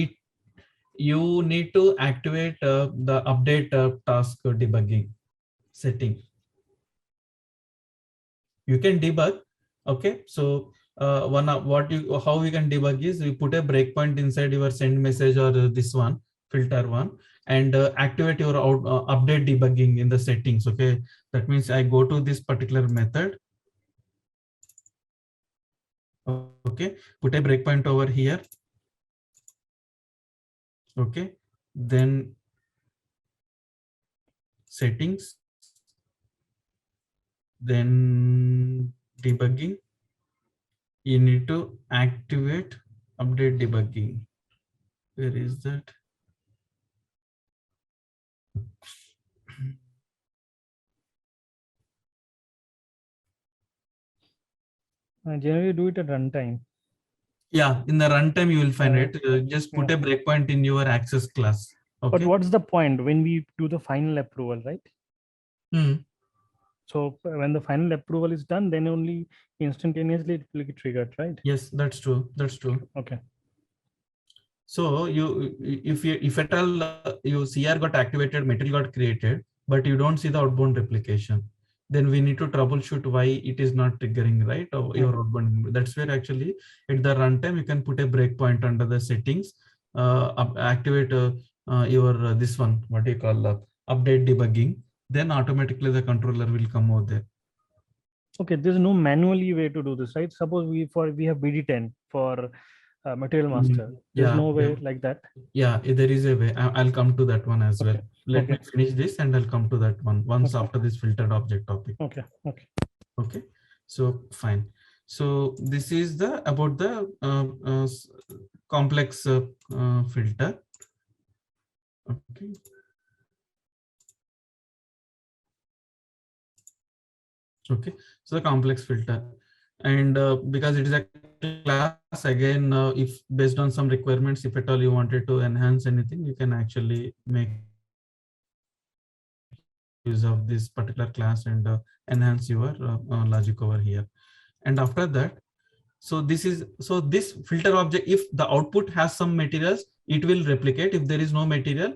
you need to activate the update task debugging setting. You can debug. Okay, so how we can debug is we put a breakpoint inside your send message or this one filter one, and activate your update debugging in the settings. Okay, that means I go to this particular method. Okay, put a breakpoint over here. Okay, then settings, then debugging. You need to activate update debugging. Where is that? Generally do it at runtime. Yeah, in the runtime you will find it. Just put a breakpoint in your access class. Okay. But what's the point when we do the final approval, right? So when the final approval is done, then only instantaneously it will get triggered, right? Yes, that's true. That's true. Okay. So if at all your CR got activated, material got created, but you don't see the outbound replication, then we need to troubleshoot why it is not triggering, right? Or your outbound. That's where actually at the runtime you can put a breakpoint under the settings, activate your this one, what do you call update debugging. Then automatically the controller will come over there. Okay, there's no manually way to do this, right? Suppose we have BD10 for material master. There's no way like that. Yeah, there is a way. I'll come to that one as well. Let me finish this and I'll come to that one once after this filtered object topic. Okay. So fine. So this is about the complex filter. Okay. Okay, so the complex filter. And because it is a class, again, if based on some requirements, if at all you wanted to enhance anything, you can actually make use of this particular class and enhance your logic over here. And after that, so this filter object, if the output has some materials, it will replicate. If there is no material,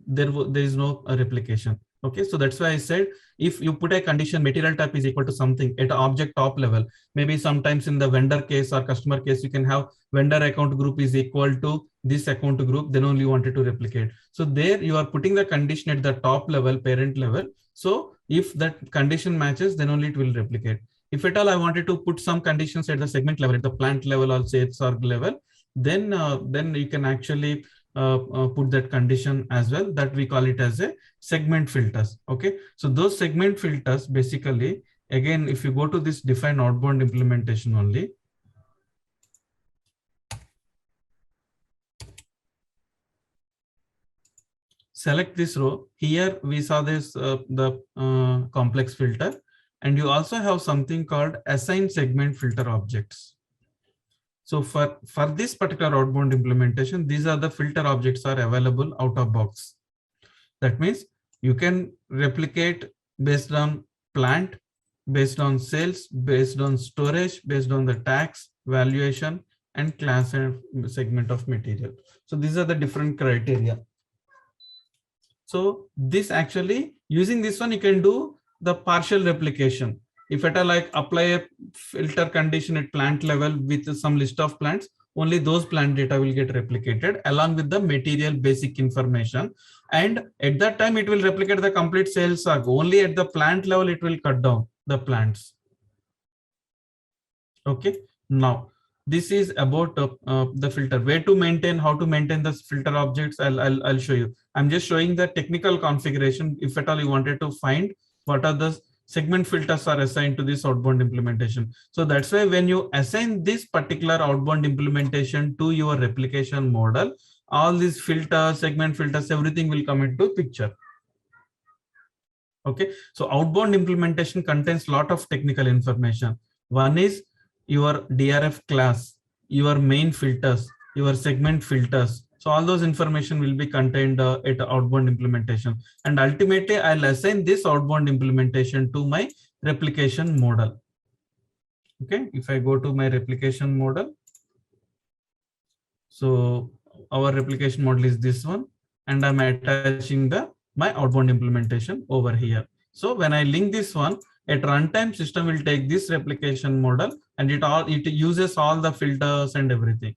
there is no replication. Okay, so that's why I said, if you put a condition material type is equal to something at object top level, maybe sometimes in the vendor case or customer case, you can have vendor account group is equal to this account group, then only you wanted to replicate. So there you are putting the condition at the top level, parent level. So if that condition matches, then only it will replicate. If at all I wanted to put some conditions at the segment level, at the plant level or sales org level, then you can actually put that condition as well, that we call it as a segment filters. Okay, so those segment filters basically, again, if you go to this define outbound implementation only, select this row here, we saw this the complex filter, and you also have something called assign segment filter objects. So for this particular outbound implementation, these are the filter objects are available out of box. That means you can replicate based on plant, based on sales, based on storage, based on the tax, valuation, and class and segment of material. So these are the different criteria. So this actually, using this one, you can do the partial replication. If at all like apply a filter condition at plant level with some list of plants, only those plant data will get replicated along with the material basic information. And at that time, it will replicate the complete sales org. Only at the plant level, it will cut down the plants. Okay. Now, this is about the filter. Where to maintain, how to maintain the filter objects, I'll show you. I'm just showing the technical configuration. If at all you wanted to find what are the segment filters are assigned to this outbound implementation. So that's why when you assign this particular outbound implementation to your replication model, all these filters, segment filters, everything will come into picture. Okay, so outbound implementation contains a lot of technical information. One is your DRF class, your main filters, your segment filters. So all those information will be contained at outbound implementation. And ultimately, I'll assign this outbound implementation to my replication model. Okay, if I go to my replication model, so our replication model is this one, and I'm attaching my outbound implementation over here. So when I link this one, at runtime, system will take this replication model and it uses all the filters and everything.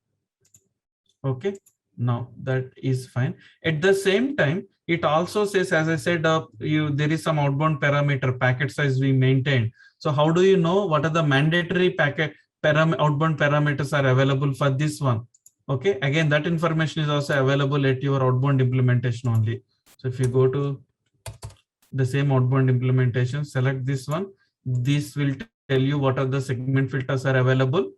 Okay, now that is fine. At the same time, it also says, as I said, there is some outbound parameter packet size we maintain. So how do you know what are the mandatory outbound parameters are available for this one? Okay, again, that information is also available at your outbound implementation only. So if you go to the same outbound implementation, select this one. This will tell you what are the segment filters are available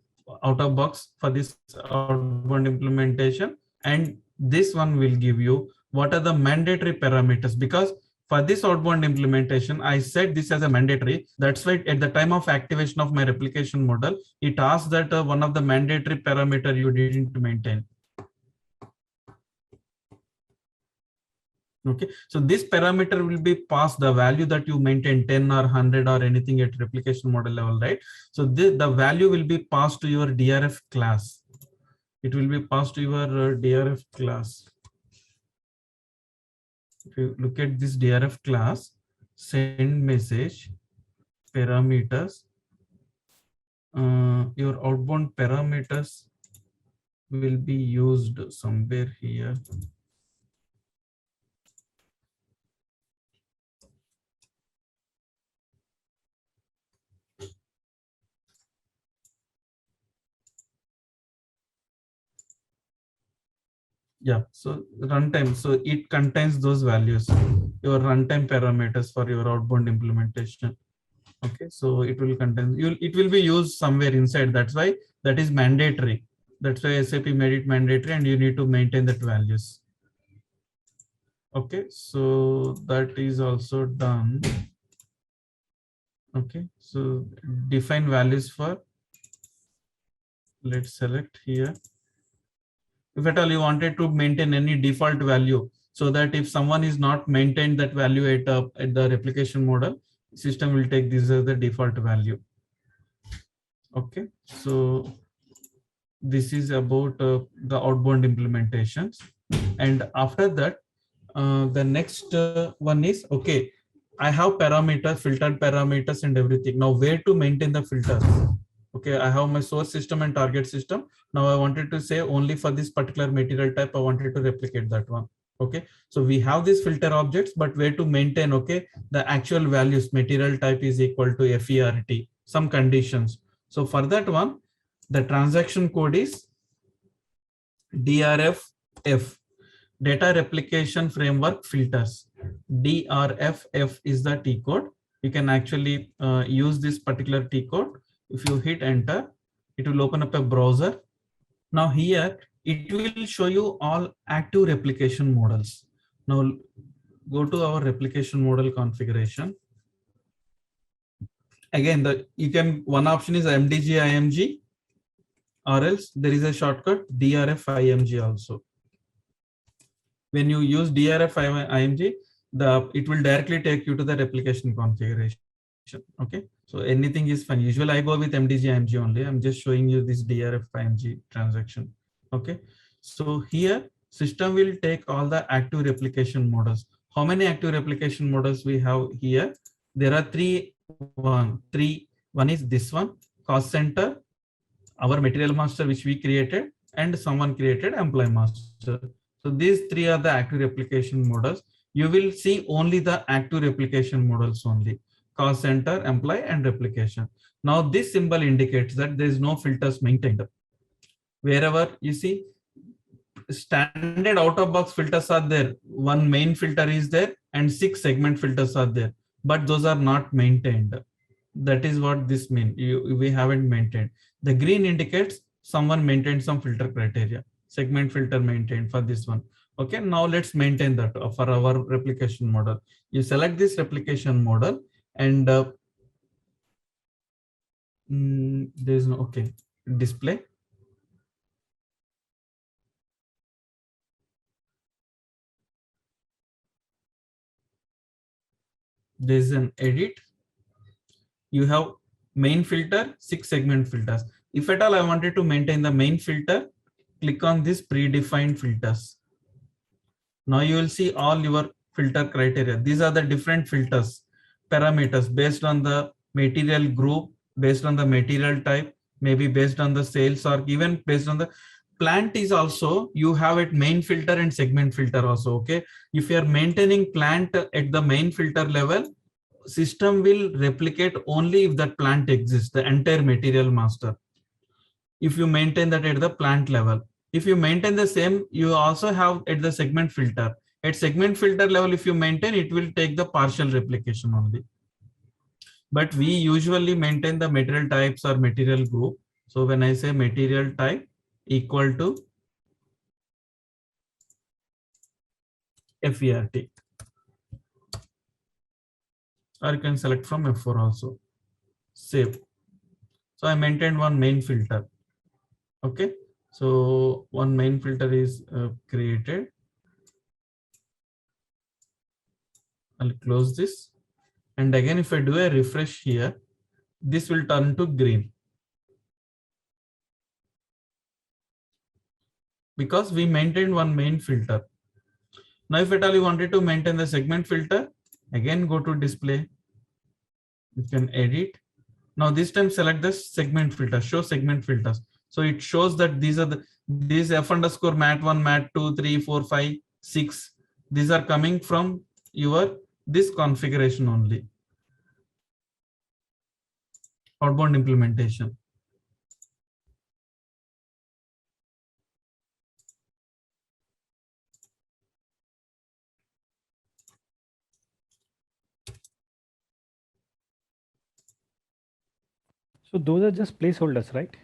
out of box for this outbound implementation. And this one will give you what are the mandatory parameters, because for this outbound implementation, I set this as a mandatory. That's why at the time of activation of my replication model, it asks that one of the mandatory parameter you didn't maintain. Okay, so this parameter will be passed the value that you maintain 10 or 100 or anything at replication model level, right? So the value will be passed to your DRF class. It will be passed to your DRF class. If you look at this DRF class, send message, parameters, your outbound parameters will be used somewhere here. Yeah, so runtime, so it contains those values, your runtime parameters for your outbound implementation. Okay, so it will contain, it will be used somewhere inside. That's why that is mandatory. That's why SAP made it mandatory, and you need to maintain that values. Okay, so that is also done. Okay, so define values for let's select here. If at all you wanted to maintain any default value, so that if someone is not maintained that value at the replication model, system will take this as the default value. Okay, so this is about the outbound implementations. And after that, the next one is, okay, I have parameters, filtered parameters and everything. Now where to maintain the filters? Okay, I have my source system and target system. Now I wanted to say only for this particular material type, I wanted to replicate that one. Okay, so we have these filter objects, but where to maintain, okay, the actual values, material type is equal to FERT, some conditions. So for that one, the transaction code is DRF-F, Data Replication Framework Filters. DRF-F is the T code. You can actually use this particular T code. If you hit enter, it will open up a browser. Now here, it will show you all active replication models. Now go to our replication model configuration. Again, one option is MDG IMG, or else there is a shortcut DRF IMG also. When you use DRF IMG, it will directly take you to the replication configuration. Okay, so anything is fine. Usually I go with MDG IMG only. I'm just showing you this DRF IMG transaction. Okay, so here system will take all the active replication models. How many active replication models we have here? There are three. One is this one, cost center, our material master which we created, and someone created employee master. So these three are the active replication models. You will see only the active replication models only: cost center, employee, and replication. Now this symbol indicates that there is no filters maintained. Wherever you see standard out-of-box filters are there, one main filter is there and 6 segment filters are there, but those are not maintained. That is what this means. We haven't maintained. The green indicates someone maintained some filter criteria. Segment filter maintained for this one. Okay, now let's maintain that for our replication model. You select this replication model and there is no, okay, display. There is an edit. You have main filter, 6 segment filters. If at all I wanted to maintain the main filter, click on this predefined filters. Now you will see all your filter criteria. These are the different filters, parameters based on the material group, based on the material type, maybe based on the sales, or even based on the plant is also, you have it main filter and segment filter also. Okay, if you are maintaining plant at the main filter level, system will replicate only if that plant exists, the entire material master. If you maintain that at the plant level, if you maintain the same, you also have at the segment filter. At segment filter level, if you maintain, it will take the partial replication only. But we usually maintain the material types or material group. So when I say material type equal to FERT, or you can select from F4 also. Save. So I maintained one main filter. Okay, so one main filter is created. I'll close this. And again, if I do a refresh here, this will turn to green. Because we maintained one main filter. Now, if at all you wanted to maintain the segment filter, again go to display. You can edit. Now this time select the segment filter, show segment filters. So it shows that these are these F underscore mat1, mat2, 3, 4, 5, 6. These are coming from this configuration only. Outbound implementation. So those are just placeholders, right?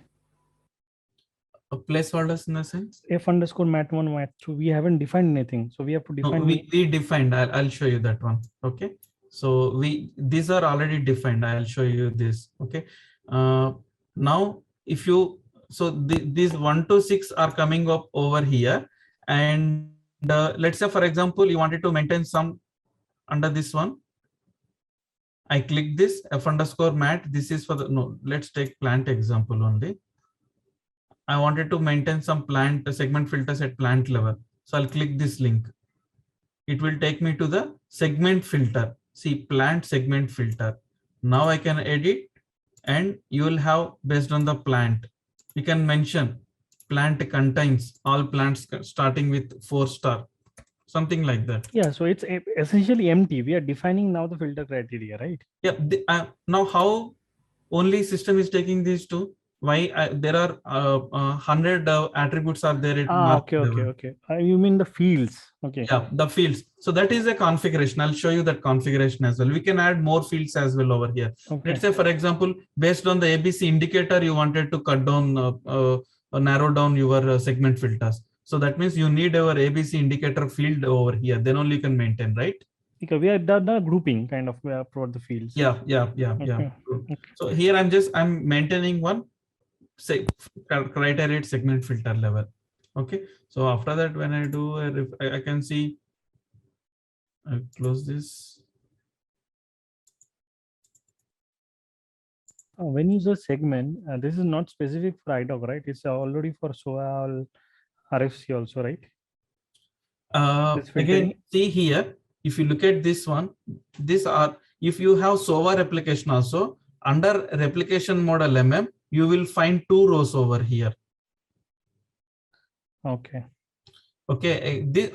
Placeholders in the sense? F underscore mat1, mat2. We haven't defined anything. So we have to define. No, we defined. I'll show you that one. Okay. So these are already defined. I'll show you this. Okay. Now, if you so these 1 to 6 are coming up over here, and let's say for example you wanted to maintain some under this one. I click this f_mat. This is for the, no, let's take plant example only. I wanted to maintain some plant segment filters at plant level. So I'll click this link. It will take me to the segment filter. See, plant segment filter. Now I can edit, and you will have based on the plant. You can mention plant contains all plants starting with 4-star, something like that. Yeah, so it's essentially empty. We are defining now the filter criteria, right? Yeah. Now how only system is taking these two? Why there are 100 attributes are there at mark level. Okay. You mean the fields? Okay. Yeah, the fields. So that is a configuration. I'll show you that configuration as well. We can add more fields as well over here. Okay. Let's say, for example, based on the ABC indicator, you wanted to cut down, narrow down your segment filters. So that means you need our ABC indicator field over here. Then only you can maintain, right? Because we are the grouping kind of for the fields. Yeah. Okay. So here I'm maintaining one criteria segment filter level. Okay. So after that, when I do I can see, I close this. When you say segment, this is not specific for IDOC, right? It's already for SOA RFC also, right? Again, see here, if you look at this one, if you have SOA replication also, under replication model MM, you will find 2 rows over here. Okay.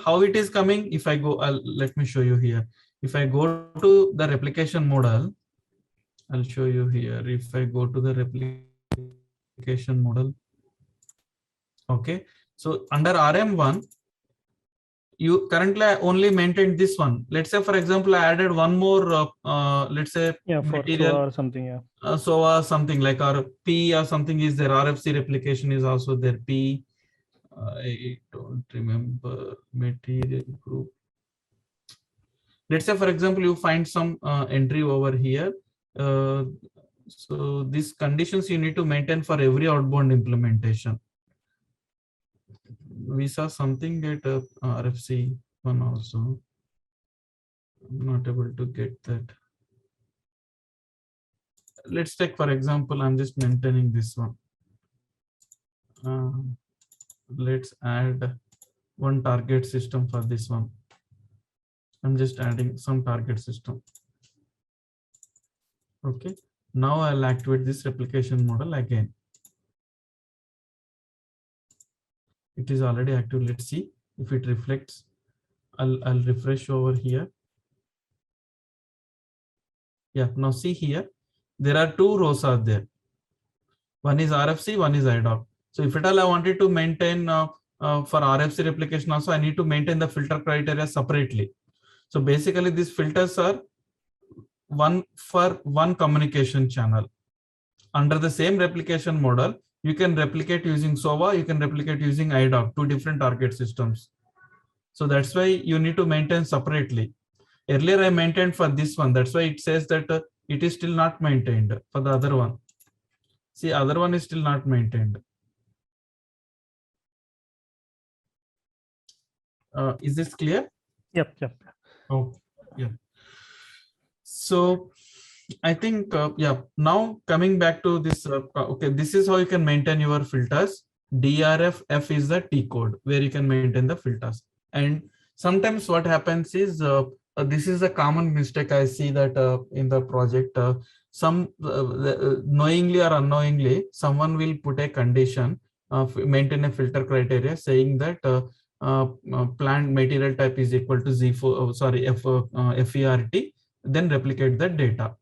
How it is coming? If I go, let me show you here. If I go to the replication model, I'll show you here. If I go to the replication model, okay. So under RM1, you currently only maintained this one. Let's say, for example, I added one more, let's say, material or something, yeah. So something like our P or something is there. RFC replication is also there. P, I don't remember, material group. Let's say, for example, you find some entry over here. So these conditions you need to maintain for every outbound implementation. We saw something at RFC one also. I'm not able to get that. Let's take, for example, I'm just maintaining this one. Let's add one target system for this one. I'm just adding some target system. Okay. Now I'll activate this replication model again. It is already active. Let's see if it reflects. I'll refresh over here. Yeah, now see here, there are 2 rows are there. One is RFC, one is IDOC. So if at all I wanted to maintain for RFC replication also, I need to maintain the filter criteria separately. So basically these filters are one for one communication channel. Under the same replication model, you can replicate using SOA, you can replicate using IDOC, 2 different target systems. So that's why you need to maintain separately. Earlier I maintained for this one. That's why it says that it is still not maintained for the other one. See, other one is still not maintained. Is this clear? Yep. Oh, yeah. So I think, yeah, now coming back to this, okay, this is how you can maintain your filters. DRF F is the T code where you can maintain the filters. And sometimes what happens is, this is a common mistake I see that in the project, knowingly or unknowingly, someone will put a condition of maintain a filter criteria saying that plant material type is equal to FERT, then replicate the data,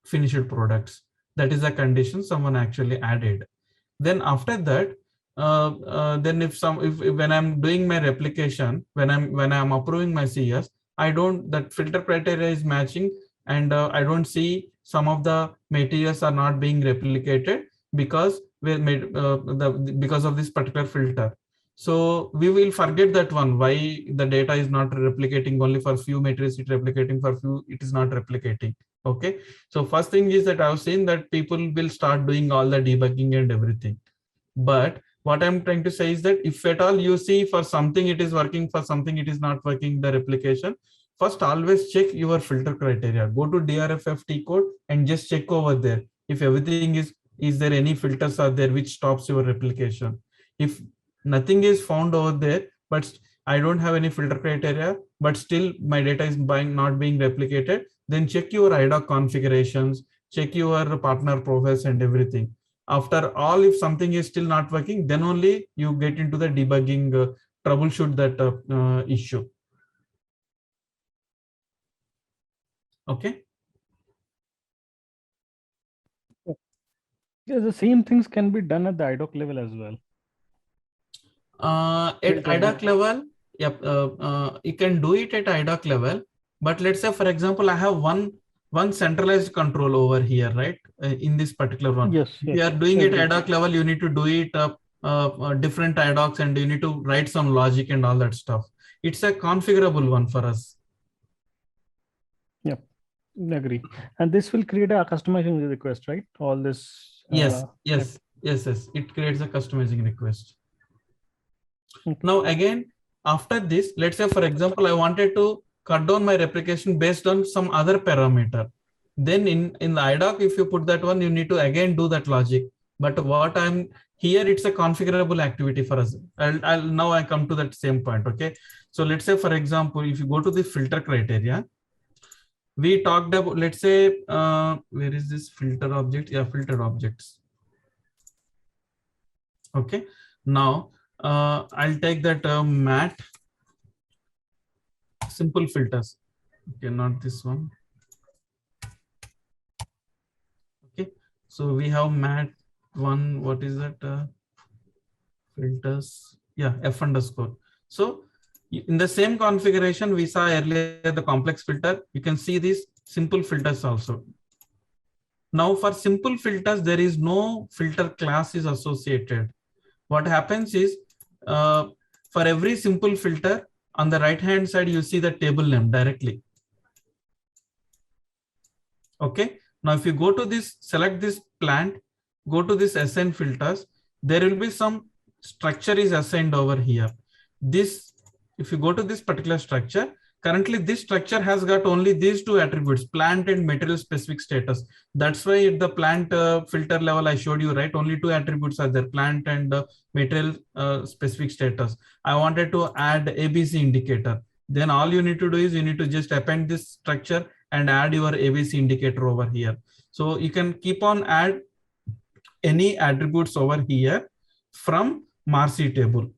finished products. That is a condition someone actually added. Then after that, then if when I'm doing my replication, when I'm approving my CS, that filter criteria is matching, and I don't see some of the materials are not being replicated because because of this particular filter. So we will forget that one, why the data is not replicating only for few materials, it's replicating for few, it is not replicating. Okay. So first thing is that I've seen that people will start doing all the debugging and everything. But what I'm trying to say is that if at all you see for something it is working, for something it is not working, the replication, first always check your filter criteria. Go to DRF code and just check over there. If everything is there any filters are there which stops your replication? If nothing is found over there, but I don't have any filter criteria, but still my data is not being replicated, then check your IDOC configurations, check your partner profiles and everything. After all, if something is still not working, then only you get into the debugging, troubleshoot that issue. Okay. Yeah, the same things can be done at the IDOC level as well. At IDOC level, yep, you can do it at IDOC level. But let's say, for example, I have one centralized control over here, right? In this particular one. Yes. If you are doing it at IDOC level, you need to do it different IDOCs, and you need to write some logic and all that stuff. It's a configurable one for us. Yep, agree. And this will create a customizing request, right? All this. Yes. It creates a customizing request. Okay. Now again, after this, let's say, for example, I wanted to cut down my replication based on some other parameter. Then in the IDOC, if you put that one, you need to again do that logic. But what I'm here, it's a configurable activity for us. Now I come to that same point. Okay. So let's say, for example, if you go to the filter criteria, we talked about, let's say, where is this filter object? Yeah, filter objects. Okay. Now I'll take that mat simple filters. Okay, not this one. Okay, so we have mat one. What is that? Filters. Yeah, F underscore. So in the same configuration we saw earlier, the complex filter, you can see these simple filters also. Now for simple filters, there is no filter class is associated. What happens is for every simple filter, on the right hand side, you see the table name directly. Okay. Now, if you go to this, select this plant, go to this assign filters, there will be some structure is assigned over here. This, if you go to this particular structure, currently this structure has got only these two attributes, plant and material specific status. That's why at the plant filter level, I showed you, right? Only two attributes are there, plant and material specific status. I wanted to add ABC indicator. Then all you need to do is you need to just append this structure and add your ABC indicator over here. So you can keep on add any attributes over here from Marcy table.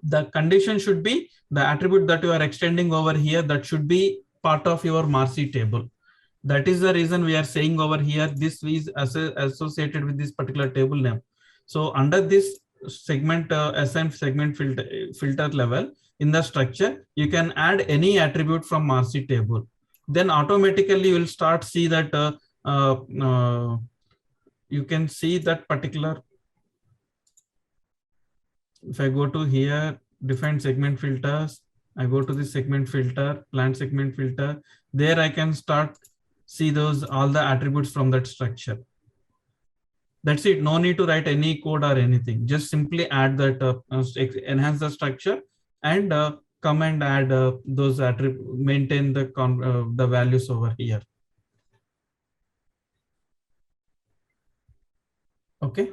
The condition should be the attribute that you are extending over here, that should be part of your Marcy table. That is the reason we are saying over here, this is associated with this particular table name. So under this segment, assign segment filter level in the structure, you can add any attribute from Marcy table. Then automatically you will start see that you can see that particular. If I go to here, define segment filters, I go to the segment filter, plant segment filter, there I can start see those all the attributes from that structure. That's it. No need to write any code or anything. Just simply add that, enhance the structure and come and add those attributes, maintain the values over here. Okay.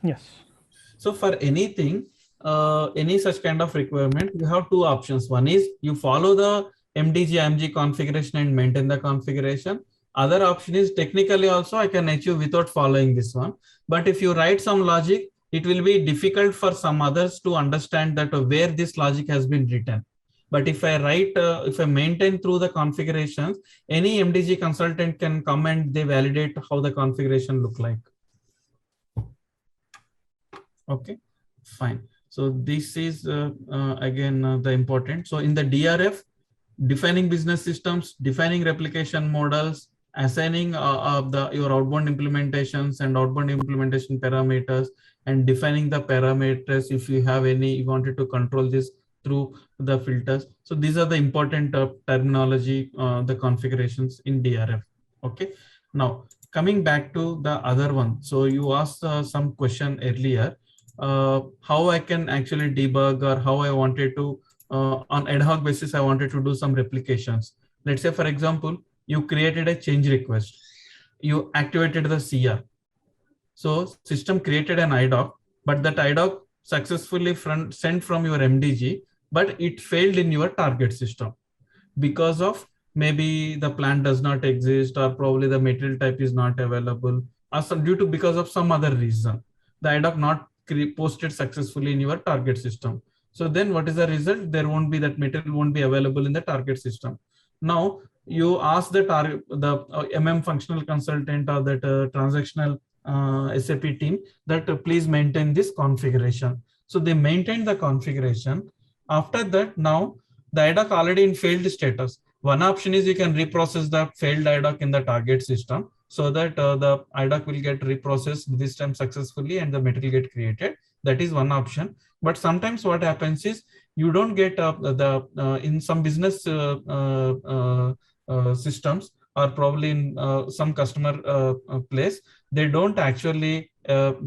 Yes. So for anything, any such kind of requirement, you have two options. One is you follow the MDG IMG configuration and maintain the configuration. Other option is technically also I can achieve without following this one. But if you write some logic, it will be difficult for some others to understand that where this logic has been written. But if I write, if I maintain through the configurations, any MDG consultant can come and they validate how the configuration look like. Okay, fine. So this is again the important. So in the DRF, defining business systems, defining replication models, assigning your outbound implementations and outbound implementation parameters, and defining the parameters if you have any, you wanted to control this through the filters. So these are the important terminology, the configurations in DRF. Okay. Now coming back to the other one. So you asked some question earlier, how I can actually debug, or how I wanted to, on ad hoc basis, I wanted to do some replications. Let's say, for example, you created a change request. You activated the CR. So system created an IDOC, but that IDOC successfully sent from your MDG, but it failed in your target system because of maybe the plant does not exist, or probably the material type is not available, or some, due to because of some other reason, the IDOC not posted successfully in your target system. So then what is the result? There won't be, that material won't be available in the target system. Now you ask the MM functional consultant or that transactional SAP team that please maintain this configuration. So they maintain the configuration. After that, now the IDOC already in failed status. One option is you can reprocess the failed IDOC in the target system, so that the IDOC will get reprocessed this time successfully and the material get created. That is one option. But sometimes what happens is you don't get in some business systems, or probably in some customer place, they don't actually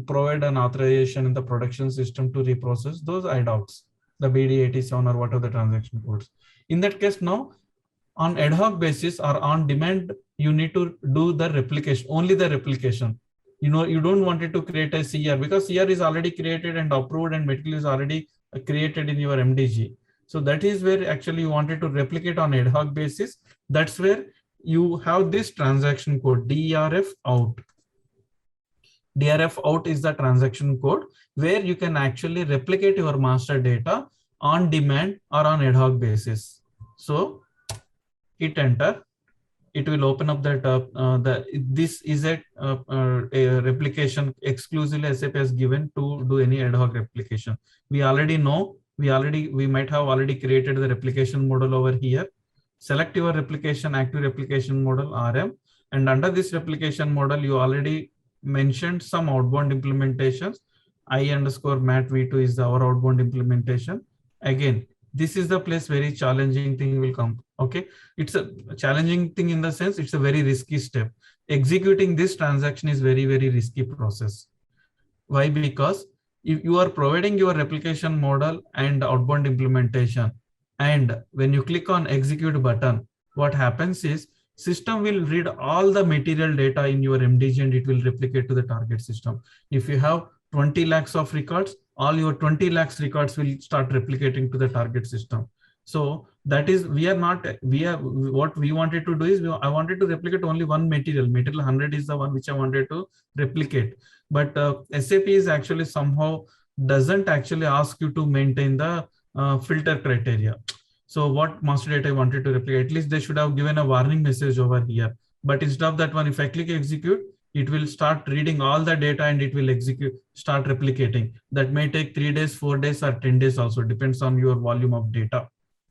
provide an authorization in the production system to reprocess those IDOCs, the BD87 or whatever the transaction codes. In that case, now on ad hoc basis or on demand, you need to do the replication, only the replication. You know, you don't want it to create a CR, because CR is already created and approved and material is already created in your MDG. So that is where actually you wanted to replicate on ad hoc basis. That's where you have this transaction code DRF out. DRF out is the transaction code where you can actually replicate your master data on demand or on ad hoc basis. So hit enter. It will open up that this is a replication exclusively SAP has given to do any ad hoc replication. We already know, we might have already created the replication model over here. Select your replication, active replication model RM, and under this replication model, you already mentioned some outbound implementations. I_mat v2 is our outbound implementation. Again, this is the place very challenging thing will come. Okay, it's a challenging thing in the sense it's a very risky step. Executing this transaction is very, very risky process. Why? Because if you are providing your replication model and outbound implementation, and when you click on execute button, what happens is system will read all the material data in your MDG and it will replicate to the target system. If you have 20 lakhs of records, all your 20 lakhs records will start replicating to the target system. So that is, what we wanted to do is, I wanted to replicate only one material 100 is the one which I wanted to replicate. But SAP is actually somehow doesn't actually ask you to maintain the filter criteria. So what master data I wanted to replicate, at least they should have given a warning message over here. But instead of that one, if I click execute, it will start reading all the data and it will start replicating. That may take 3 days, 4 days, or 10 days also, depends on your volume of data.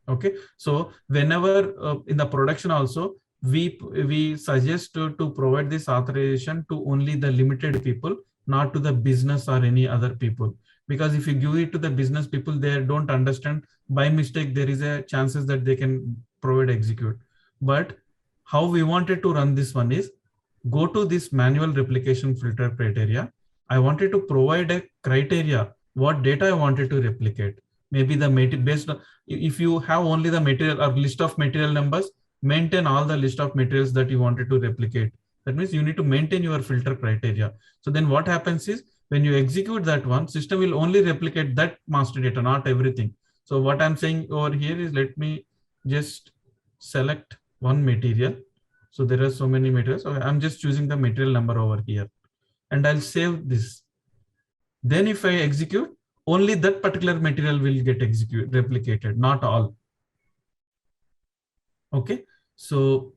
Okay, so whenever in the production also, we suggest to provide this authorization to only the limited people, not to the business or any other people. Because if you give it to the business people, they don't understand. By mistake, there is a chances that they can provide execute. But how we wanted to run this one is, go to this manual replication filter criteria. I wanted to provide a criteria, what data I wanted to replicate. Maybe the material based on, if you have only the material or list of material numbers, maintain all the list of materials that you wanted to replicate. That means you need to maintain your filter criteria. So then what happens is, when you execute that one, system will only replicate that master data, not everything. So what I'm saying over here is, let me just select one material. So there are so many materials. So I'm just choosing the material number over here and I'll save this. Then if I execute, only that particular material will get replicated, not all. Okay. So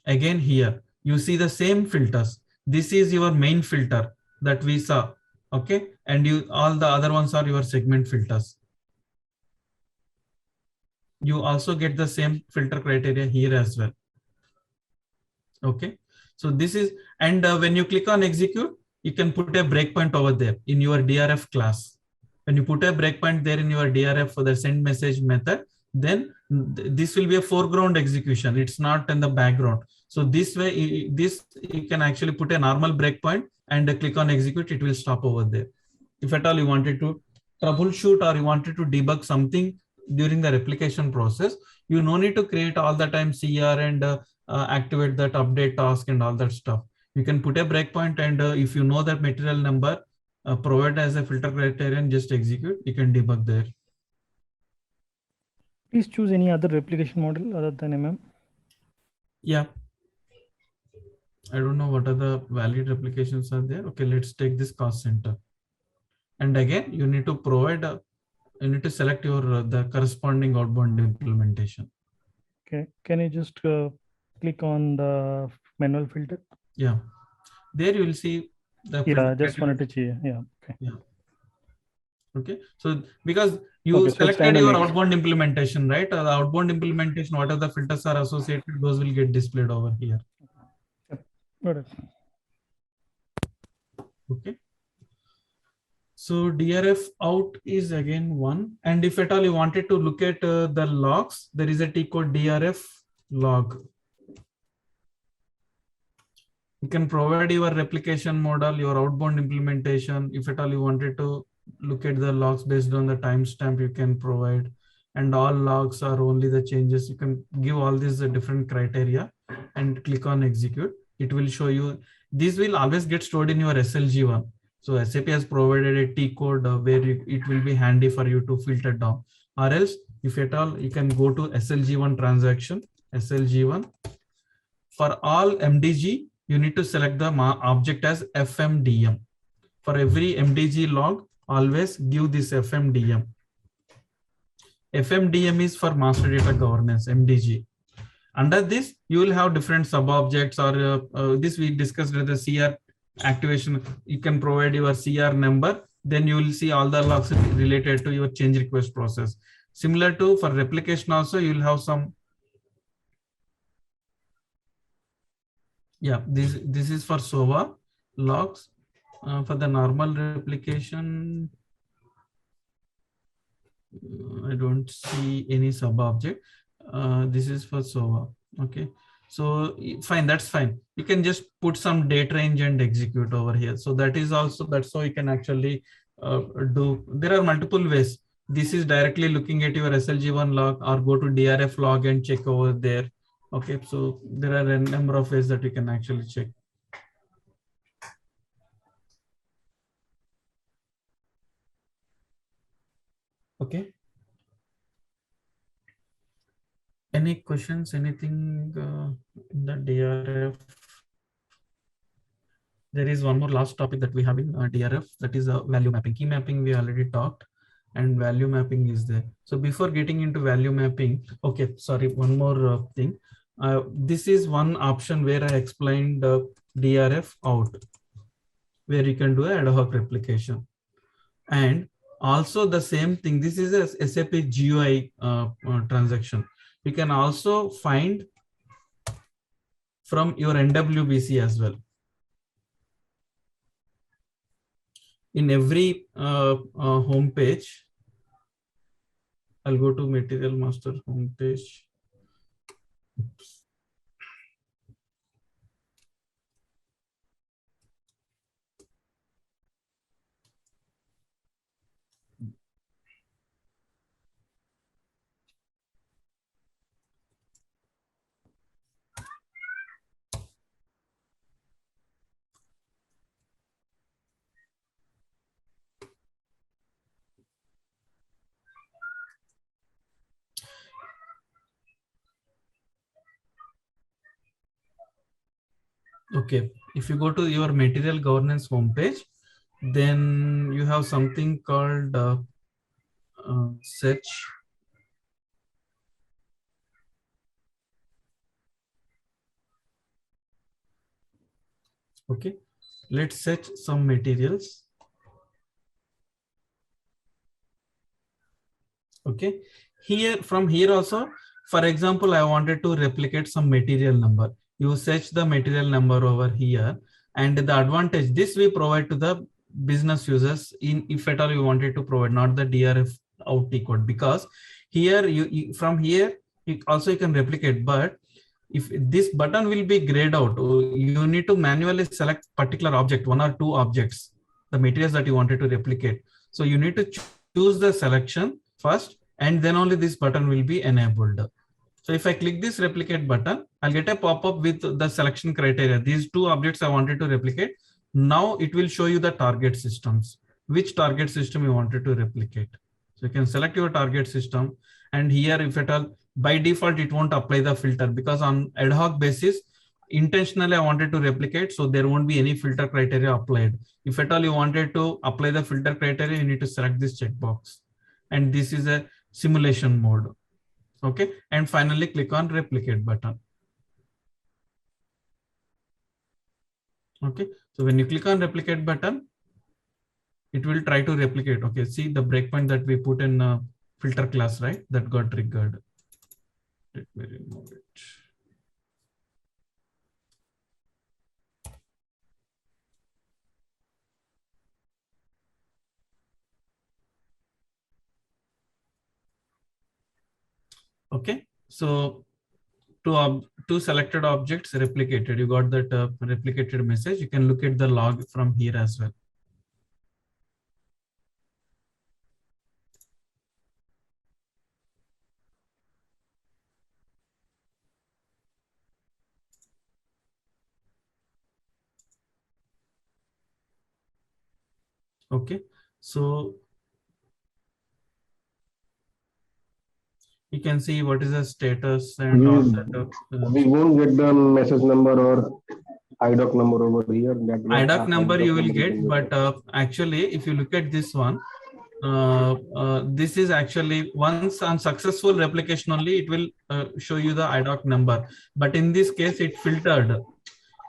again, here you see the same filters. This is your main filter that we saw. Okay. And all the other ones are your segment filters. You also get the same filter criteria here as well. Okay. So this is, and when you click on execute, you can put a breakpoint over there in your DRF class. When you put a breakpoint there in your DRF for the send message method, then this will be a foreground execution. It's not in the background. So this way, this you can actually put a normal breakpoint and click on execute. It will stop over there. If at all you wanted to troubleshoot or you wanted to debug something during the replication process, you no need to create all the time CR and activate that update task and all that stuff. You can put a breakpoint, and if you know that material number provided as a filter criterion, just execute. You can debug there. Please choose any other replication model other than MM. Yeah. I don't know what are the valid replications are there. Okay, let's take this cost center. And again, you need to provide, you need to select your the corresponding outbound implementation. Okay, can you just click on the manual filter? Yeah, there you will see the. Yeah, just wanted to check. Yeah. Okay. Yeah. Okay, so because you so selected your outbound implementation, right? The outbound implementation, what are the filters are associated, those will get displayed over here. Got it. Okay. So DRF out is again one. And if at all you wanted to look at the logs, there is a T code DRF log. You can provide your replication model, your outbound implementation. If at all you wanted to look at the logs based on the timestamp, you can provide. And all logs are only the changes. You can give all these different criteria and click on execute. It will show you. This will always get stored in your SLG one. So SAP has provided a T code where it will be handy for you to filter down. Or else, if at all, you can go to SLG1 transaction, SLG1. For all MDG, you need to select the object as FMDM. For every MDG log, always give this FMDM. FMDM is for Master Data Governance, MDG. Under this, you will have different sub-objects, or this we discussed with the CR activation. You can provide your CR number, then you will see all the logs related to your change request process. Similar to for replication also, you will have some. Yeah, this is for SOA logs. For the normal replication, I don't see any sub-object. This is for SOA. Okay, so fine, that's fine. You can just put some date range and execute over here. So that is also, that's how you can actually do. There are multiple ways. This is directly looking at your SLG1 log, or go to DRF log and check over there. Okay, so there are a number of ways that you can actually check. Okay. Any questions, anything in the DRF? There is one more last topic that we have in DRF, that is value mapping. Key mapping we already talked, and value mapping is there. So before getting into value mapping, okay, sorry, one more thing. This is one option where I explained DRF out, where you can do ad hoc replication. And also the same thing, this is a SAP GUI transaction. You can also find from your NWBC as well. In every home page, I'll go to Material Master home page. Okay, if you go to your material governance homepage, then you have something called search. Okay, let's search some materials. Okay, here from here also, for example, I wanted to replicate some material number. You search the material number over here, and the advantage this we provide to the business users in if at all you wanted to provide, not the DRF out T code, because here you from here you also you can replicate, but if this button will be grayed out, you need to manually select particular object, one or two objects, the materials that you wanted to replicate. So you need to choose the selection first, and then only this button will be enabled. So if I click this replicate button, I'll get a pop-up with the selection criteria. These two objects I wanted to replicate. Now it will show you the target systems, which target system you wanted to replicate. So you can select your target system, and here if at all, by default, it won't apply the filter, because on ad hoc basis, intentionally I wanted to replicate, so there won't be any filter criteria applied. If at all you wanted to apply the filter criteria, you need to select this checkbox. And this is a simulation mode. Okay, and finally click on replicate button. Okay, so when you click on replicate button, it will try to replicate. Okay, see the breakpoint that we put in filter class, right? That got triggered. Let me remove it. Okay, so two selected objects replicated. You got that replicated message. You can look at the log from here as well. Okay, so you can see what is the status and all that. We won't get the message number or IDOC number over here. That IDOC number you will get, but actually, if you look at this one, this is actually once on successful replication only, it will show you the IDOC number. But in this case, it filtered.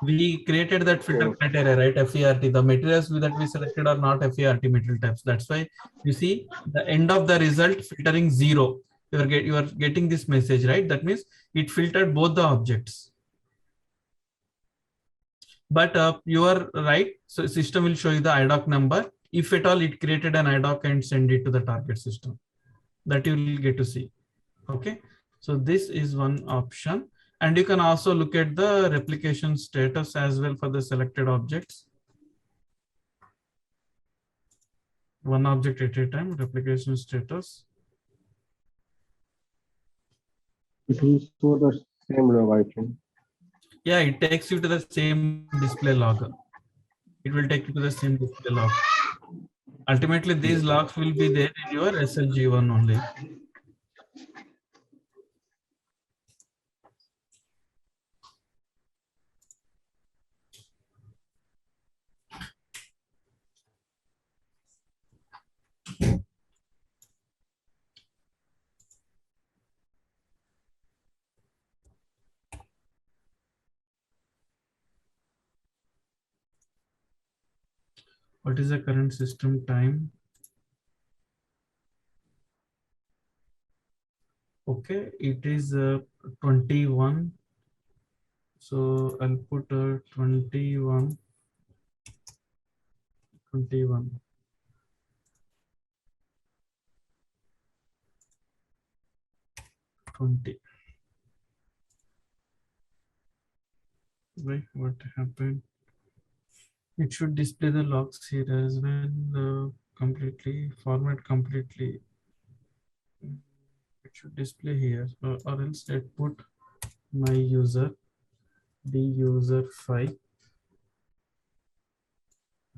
We created that filter criteria, right? FERT. The materials that we selected are not FERT material types. That's why you see the end of the result filtering 0. You are getting this message, right? That means it filtered both the objects. But you are right. So system will show you the IDOC number. If at all it created an IDOC and send it to the target system, that you will get to see. Okay. So this is one option. And you can also look at the replication status as well for the selected objects. One object at a time, replication status. It will show the same log, I think. Yeah, it takes you to the same display log. It will take you to the same display log. Ultimately, these logs will be there in your SLG1 only. What is the current system time? Okay, it is 21. So I'll put 21. 21. Wait, what happened? It should display the logs here as well, completely, format completely. It should display here, or else let's put my user, the user 5,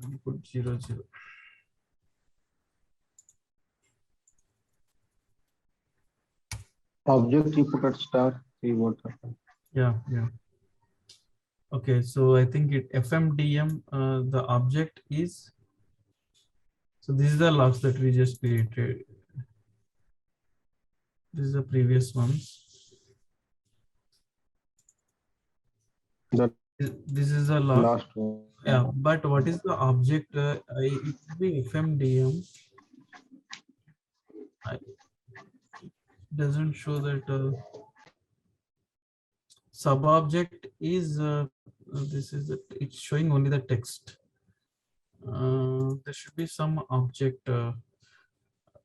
and put 00. Object you put at start, see what happens. Yeah. Okay, so I think it FMDM, the object is, so this is the logs that we just created. This is the previous ones. This is the log. Last one. Yeah, but what is the object? It will be FMDM. Doesn't show that sub object is this is it's showing only the text. There should be some object.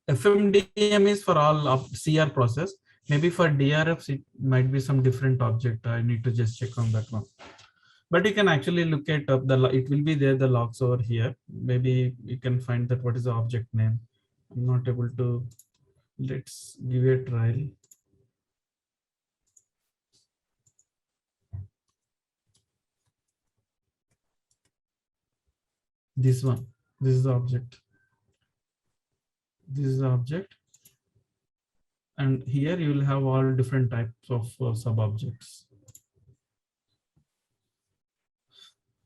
FMDM is for all of CR process. Maybe for DRFs, it might be some different object. I need to just check on that one. But you can actually look at it will be there, the logs over here. Maybe you can find that what is the object name. I'm not able to. Let's give it a trial. This one, this is the object. This is the object. And here you will have all different types of sub objects.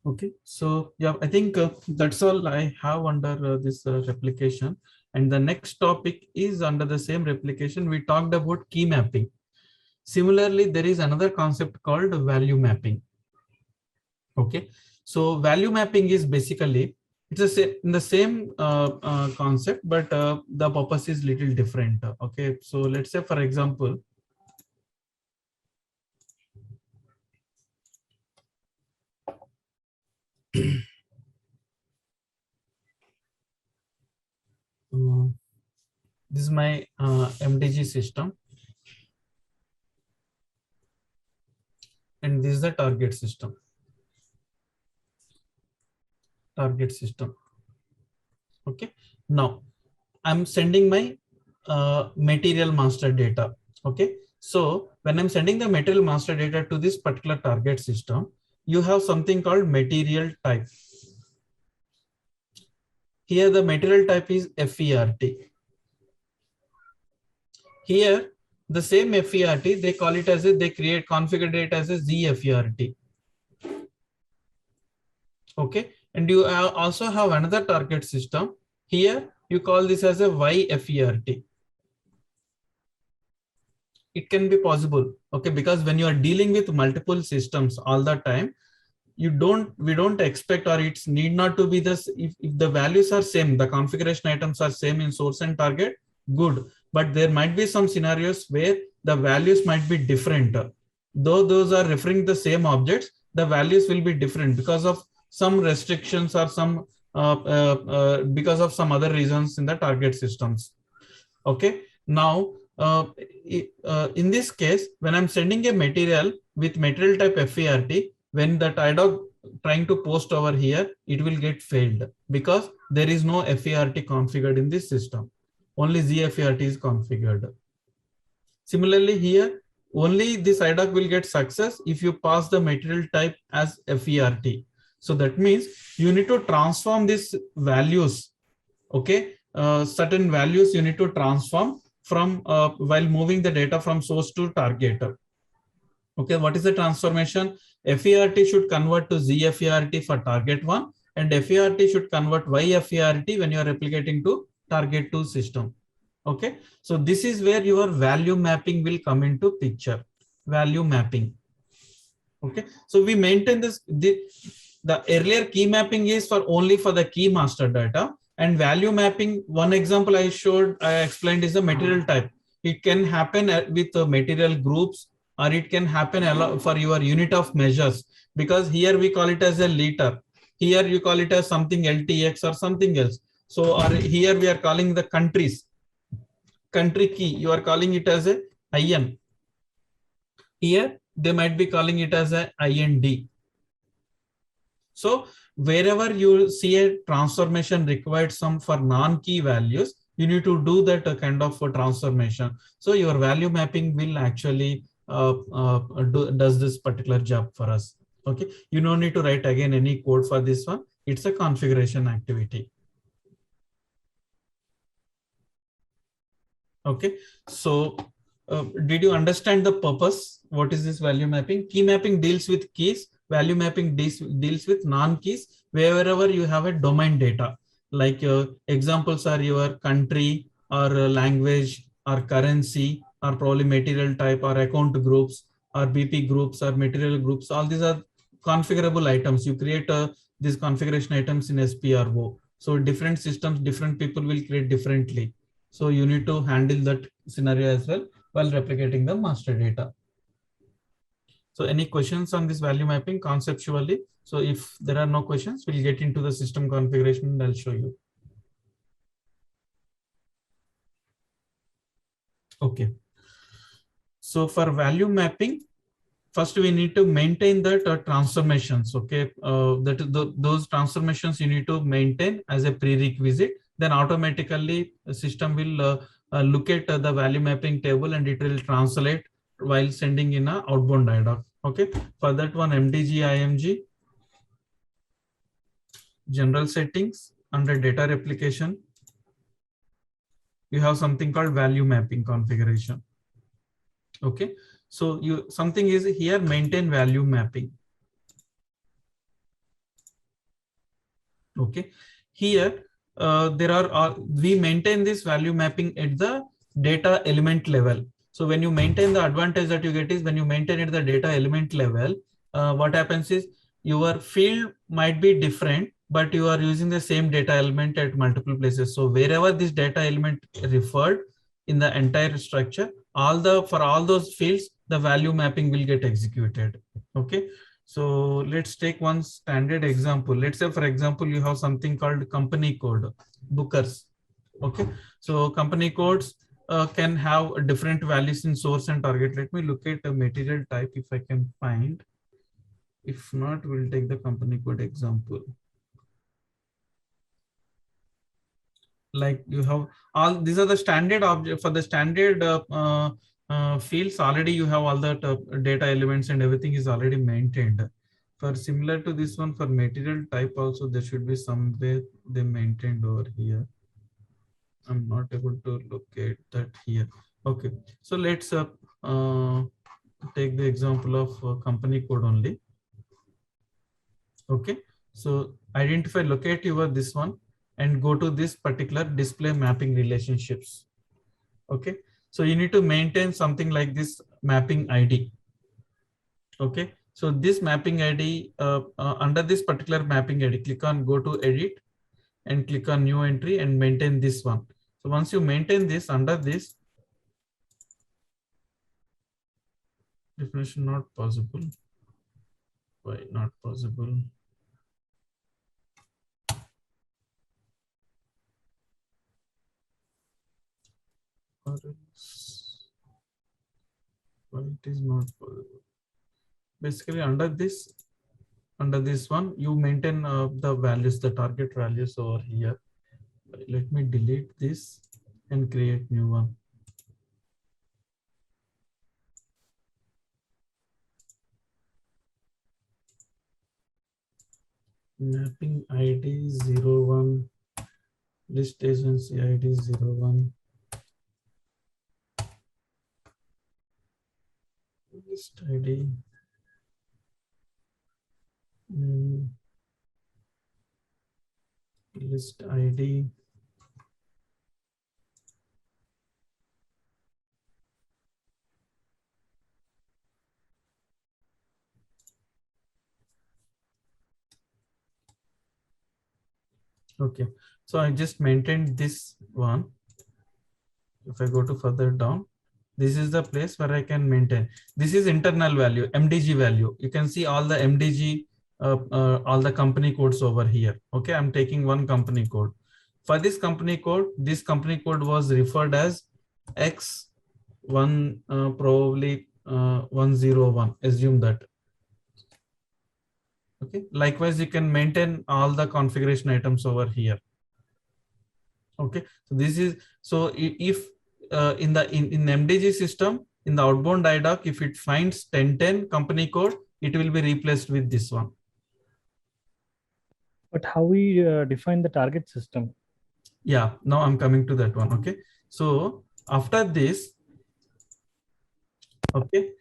Okay, so yeah, I think that's all I have under this replication. And the next topic is under the same replication. We talked about key mapping. Similarly, there is another concept called value mapping. Okay, so value mapping is basically, it's in the same concept, but the purpose is little different. Okay, so let's say, for example, this is my MDG system, and this is the target system. Target system. Okay, now I'm sending my material master data. Okay, so when I'm sending the material master data to this particular target system, you have something called material type. Here the material type is FERT. Here the same FERT, they call it as they configure it as a ZFERT. Okay, and you also have another target system. Here you call this as a YFERT. It can be possible, okay, because when you are dealing with multiple systems all the time, we don't expect, or it's need not to be this. If the values are same, the configuration items are same in source and target, good. But there might be some scenarios where the values might be different. Though those are referring the same objects, the values will be different because of some restrictions or some because of some other reasons in the target systems. Okay, now in this case, when I'm sending a material with material type FERT, when that IDOC trying to post over here, it will get failed because there is no FERT configured in this system. Only ZFERT is configured. Similarly here, only this IDOC will get success if you pass the material type as FERT. So that means you need to transform these values. Okay, certain values you need to transform from while moving the data from source to target. Okay, what is the transformation? FERT should convert to ZFERT for target 1, and FERT should convert YFERT when you are replicating to target 2 system. Okay, so this is where your value mapping will come into picture. Value mapping. Okay, so we maintain this. The earlier key mapping is for only for the key master data, and value mapping, one example I explained is the material type. It can happen with material groups, or it can happen for your unit of measures, because here we call it as a liter. Here you call it as something LTX or something else. So or here we are calling the countries. Country key, you are calling it as a IN. Here they might be calling it as a IND. So wherever you see a transformation required some for non-key values, you need to do that kind of transformation. So your value mapping will actually does this particular job for us. Okay, you don't need to write again any code for this one. It's a configuration activity. Okay, so did you understand the purpose? What is this value mapping? Key mapping deals with keys. Value mapping deals with non-keys. Wherever you have a domain data, like examples are your country or language or currency or probably material type or account groups or BP groups or material groups. All these are configurable items. You create these configuration items in SPRO. So different systems, different people will create differently. So you need to handle that scenario as well while replicating the master data. So any questions on this value mapping conceptually? So if there are no questions, we'll get into the system configuration and I'll show you. Okay. So for value mapping, first we need to maintain that transformations. Okay, those transformations you need to maintain as a prerequisite. Then automatically the system will look at the value mapping table and it will translate while sending in a outbound IDOC. Okay, for that one, MDG IMG, general settings, under data replication, you have something called value mapping configuration. Okay, so something is here, maintain value mapping. Okay, here we maintain this value mapping at the data element level. So when you maintain, the advantage that you get is when you maintain at the data element level, what happens is your field might be different, but you are using the same data element at multiple places. So wherever this data element referred in the entire structure, for all those fields, the value mapping will get executed. Okay. So let's take one standard example. Let's say, for example, you have something called company code, bookers. Okay. So company codes can have different values in source and target. Let me look at a material type if I can find. If not, we'll take the company code example. Like you have all these are the standard object for the standard fields. Already you have all the data elements and everything is already maintained. For similar to this one, for material type also there should be somewhere they maintained over here. I'm not able to locate that here. Okay, so let's take the example of company code only. Okay, so identify, locate your this one and go to this particular display mapping relationships. Okay, so you need to maintain something like this mapping ID. Okay, so this mapping ID, under this particular mapping ID, click on go to edit and click on new entry and maintain this one. So once you maintain this, under this definition not possible. Why not possible? Or else, why it is not possible? Basically under this one, you maintain the values, the target values over here. Let me delete this and create new one. Mapping ID 01, list agency ID 01, list ID. List ID. Okay, so I just maintained this one. If I go to further down, this is the place where I can maintain. This is internal value, MDG value. You can see all the MDG, all the company codes over here. Okay, I'm taking one company code. For this company code was referred as X1, probably 101. Assume that. Okay. Likewise, you can maintain all the configuration items over here. Okay. So this is, so if in MDG system, in the outbound IDOC, if it finds 1010 company code, it will be replaced with this one. But how we define the target system? Yeah, now I'm coming to that one. Okay. So after this, okay,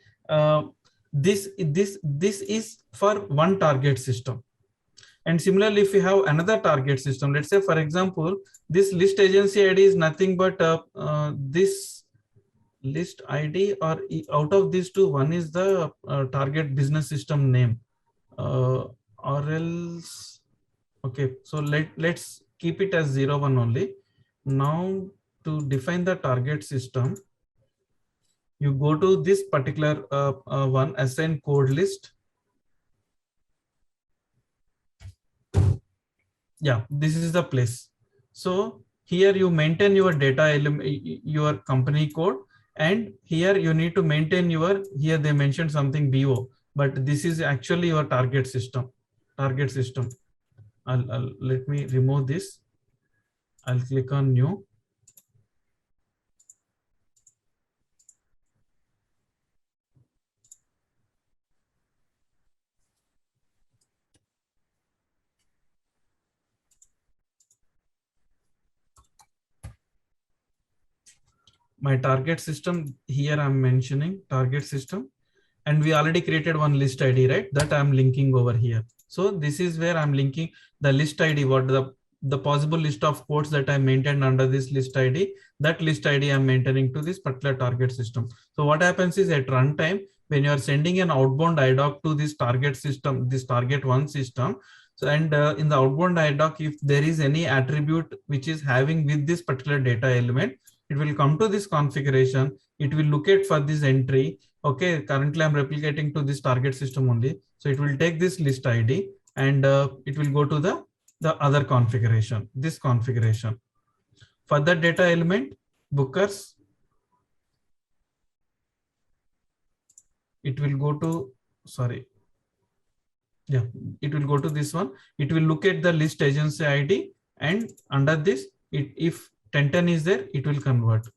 this is for one target system. And similarly, if you have another target system, let's say, for example, this list agency ID is nothing but this list ID, or out of these two, one is the target business system name, or else, okay, so let's keep it as 01 only. Now to define the target system, you go to this particular one, assign code list. Yeah, this is the place. So here you maintain your data element, your company code, And here you need to maintain your, here they mentioned something BO, but this is actually your target system. Target system. Let me remove this. I'll click on new. My target system, here I'm mentioning target system, and we already created one list ID, right? That I'm linking over here. So this is where I'm linking the list ID, what the possible list of codes that I maintained under this list ID, that list ID I'm maintaining to this particular target system. So what happens is at runtime, when you are sending an outbound IDOC to this target system, this target one system, so and in the outbound IDOC, if there is any attribute which is having with this particular data element, it will come to this configuration. It will look at for this entry. Okay, currently I'm replicating to this target system only. So it will take this list ID and it will go to the other configuration, this configuration. For that data element, bookers, it will go to, sorry. Yeah, it will go to this one. It will look at the list agency ID, and under this, if 1010 is there, it will convert.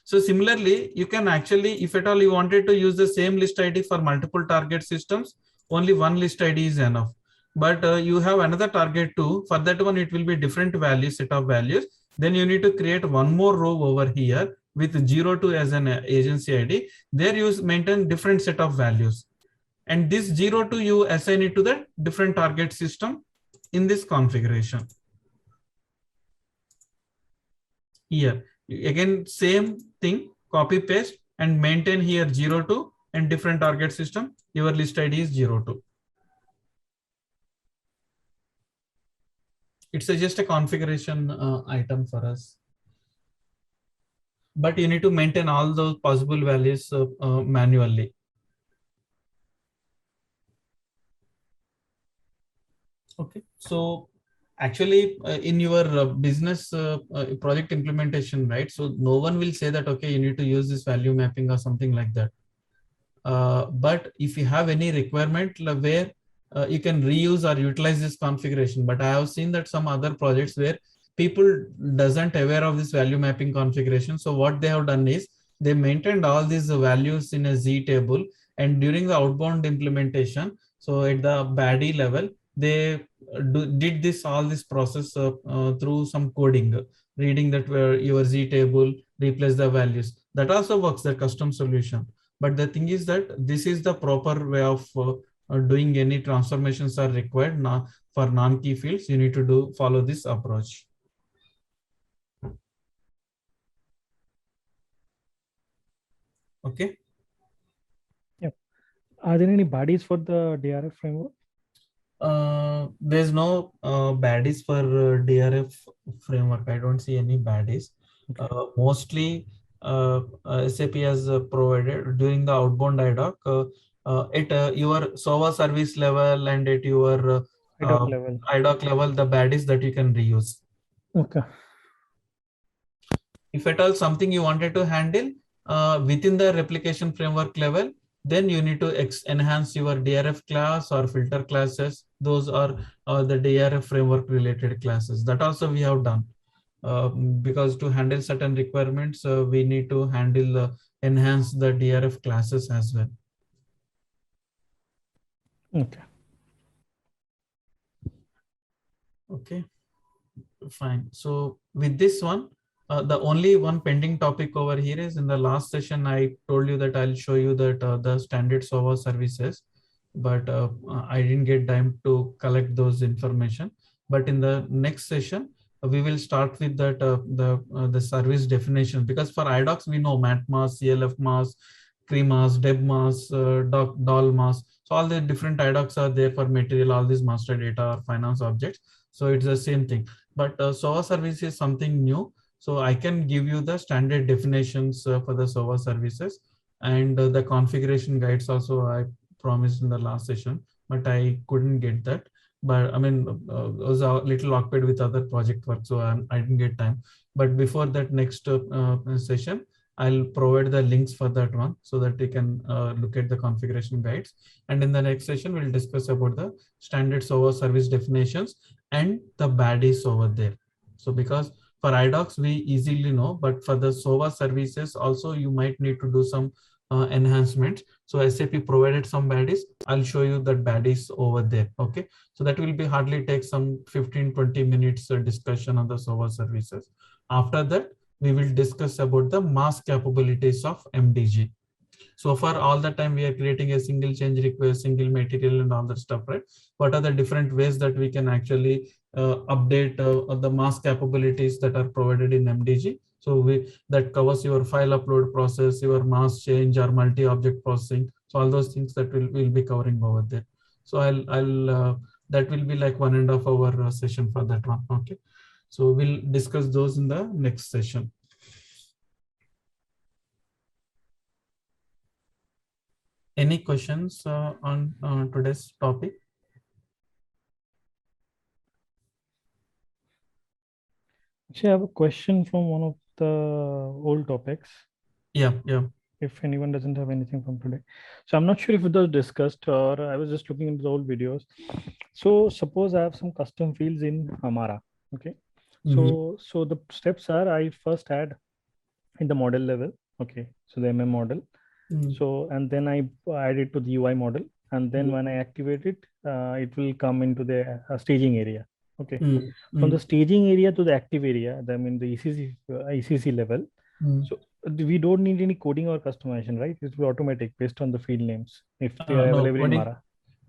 So similarly, you can actually, if at all you wanted to use the same list ID for multiple target systems, only one list ID is enough. But you have another target too. For that one, it will be different values, set of values. Then you need to create one more row over here with 02 as an agency ID. There you maintain different set of values. And this 02 you assign it to the different target system in this configuration. Here, again, same thing, copy paste and maintain here 02 and different target system. Your list ID is 02. It's just a configuration item for us. But you need to maintain all those possible values manually. Okay, so actually in your business project implementation, right? So no one will say that, okay, you need to use this value mapping or something like that. But if you have any requirement where you can reuse or utilize this configuration, but I have seen that some other projects where people doesn't aware of this value mapping configuration. So what they have done is they maintained all these values in a Z table, and during the outbound implementation, so at the baddie level, they did this all this process through some coding, reading that where your Z table, replace the values. That also works, the custom solution. But the thing is that this is the proper way of doing any transformations are required. Now for non-key fields, you need to follow this approach. Okay. Yep. Are there any bodies for the DRF framework? There's no baddies for DRF framework. I don't see any baddies. Okay. Mostly SAP has provided during the outbound IDOC at your SOA service level and at your IDOC level, the baddies that you can reuse. Okay. If at all something you wanted to handle within the replication framework level, then you need to enhance your DRF class or filter classes. Those are the DRF framework related classes. That also we have done. Because to handle certain requirements, we need to enhance the DRF classes as well. Okay. Okay, fine. So with this one, the only one pending topic over here is in the last session, I told you that I'll show you that the standard SOA services, but I didn't get time to collect those information. But in the next session, we will start with that the service definition, because for IDOCs, we know MAT mass, CLF mass, CRE mass, DEB mass, DOL mass. So all the different IDOCs are there for material, all these master data or finance objects. So it's the same thing. But SOA service is something new. So I can give you the standard definitions for the SOA services, and the configuration guides also I promised in the last session, but I couldn't get that. But I mean, I was a little occupied with other project work, so I didn't get time. But before that next session, I'll provide the links for that one so that you can look at the configuration guides. And in the next session, we'll discuss about the standards over service definitions and the baddies over there. So because for iDocs, we easily know, but for the SOA services also, you might need to do some enhancements. So SAP provided some baddies. I'll show you that baddies over there. Okay. So that will be hardly take some 15-20 minutes discussion on the SOA services. After that, we will discuss about the mass capabilities of MDG. So far, all the time we are creating a single change request, single material and all that stuff, right? What are the different ways that we can actually update the mass capabilities that are provided in MDG? So that covers your file upload process, your mass change or multi-object processing. So all those things that we'll be covering over there. So that will be like 1.5 hour session for that one. Okay. So we'll discuss those in the next session. Any questions on today's topic? Actually, I have a question from one of the old topics. Yeah. If anyone doesn't have anything from today. So I'm not sure if it was discussed or I was just looking into the old videos. So suppose I have some custom fields in Amara. Okay. So the steps are, I first add in the model level. Okay. So the MM model. So, and then I add it to the UI model. And then when I activate it, it will come into the staging area. Okay. From the staging area to the active area, I mean the ECC level. So we don't need any coding or customization, right? It will be automatic based on the field names if they are available in Mara.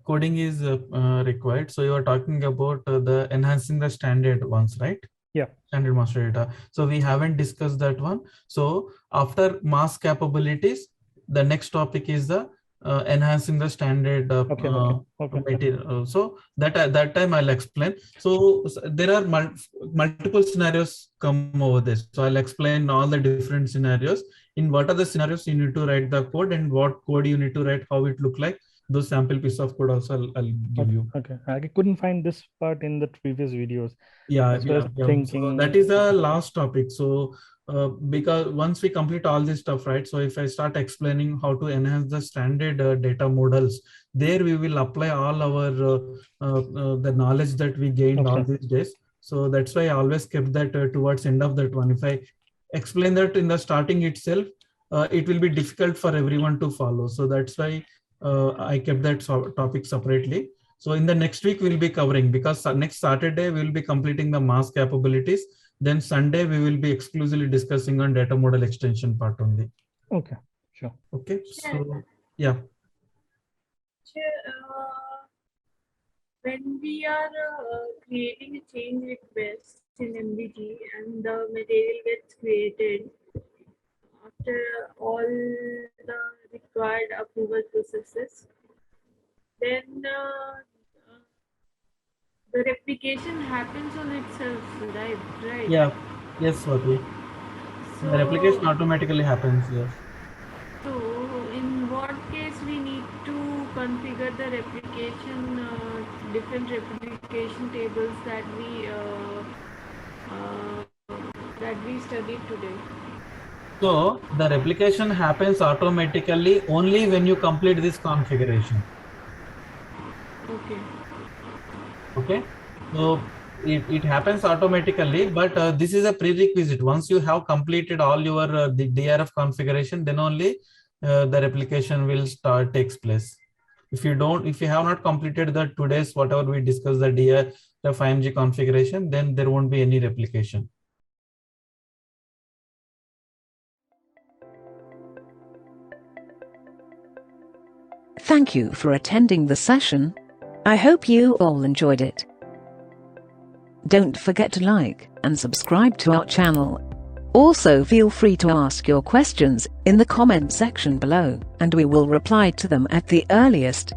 Coding is required. So you are talking about the enhancing the standard ones, right? Yeah. Standard master data. So we haven't discussed that one. So after mass capabilities, the next topic is the enhancing the standard material. So that time I'll explain. So there are multiple scenarios come over this. So I'll explain all the different scenarios. In what are the scenarios you need to write the code and what code you need to write, how it look like. Those sample piece of code also I'll give you. Okay. I couldn't find this part in the previous videos. Yeah. So that is the last topic. So because once we complete all this stuff, right? So if I start explaining how to enhance the standard data models, there we will apply all our the knowledge that we gained all these days. So that's why I always kept that towards end of that one. If I explain that in the starting itself, it will be difficult for everyone to follow. So that's why I kept that topic separately. So in the next week, we'll be covering, because next Saturday, we'll be completing the mass capabilities. Then Sunday, we will be exclusively discussing on data model extension part only. Okay, sure. Okay, so yeah. When we are creating a change request in MDG and the material gets created, after all the required approval processes, then the replication happens on itself, right? Yeah. Yes, Swati. So the replication automatically happens. Yes. So in what case we need to configure the replication, different replication tables that we studied today? So the replication happens automatically only when you complete this configuration. Okay. So it happens automatically, but this is a prerequisite. Once you have completed all your the DRF configuration, then only the replication will takes place. If you have not completed the today's whatever we discussed, the DRF IMG configuration, then there won't be any replication. Thank you for attending the session. I hope you all enjoyed it. Don't forget to like and subscribe to our channel. Also, feel free to ask your questions in the comment section below, and we will reply to them at the earliest.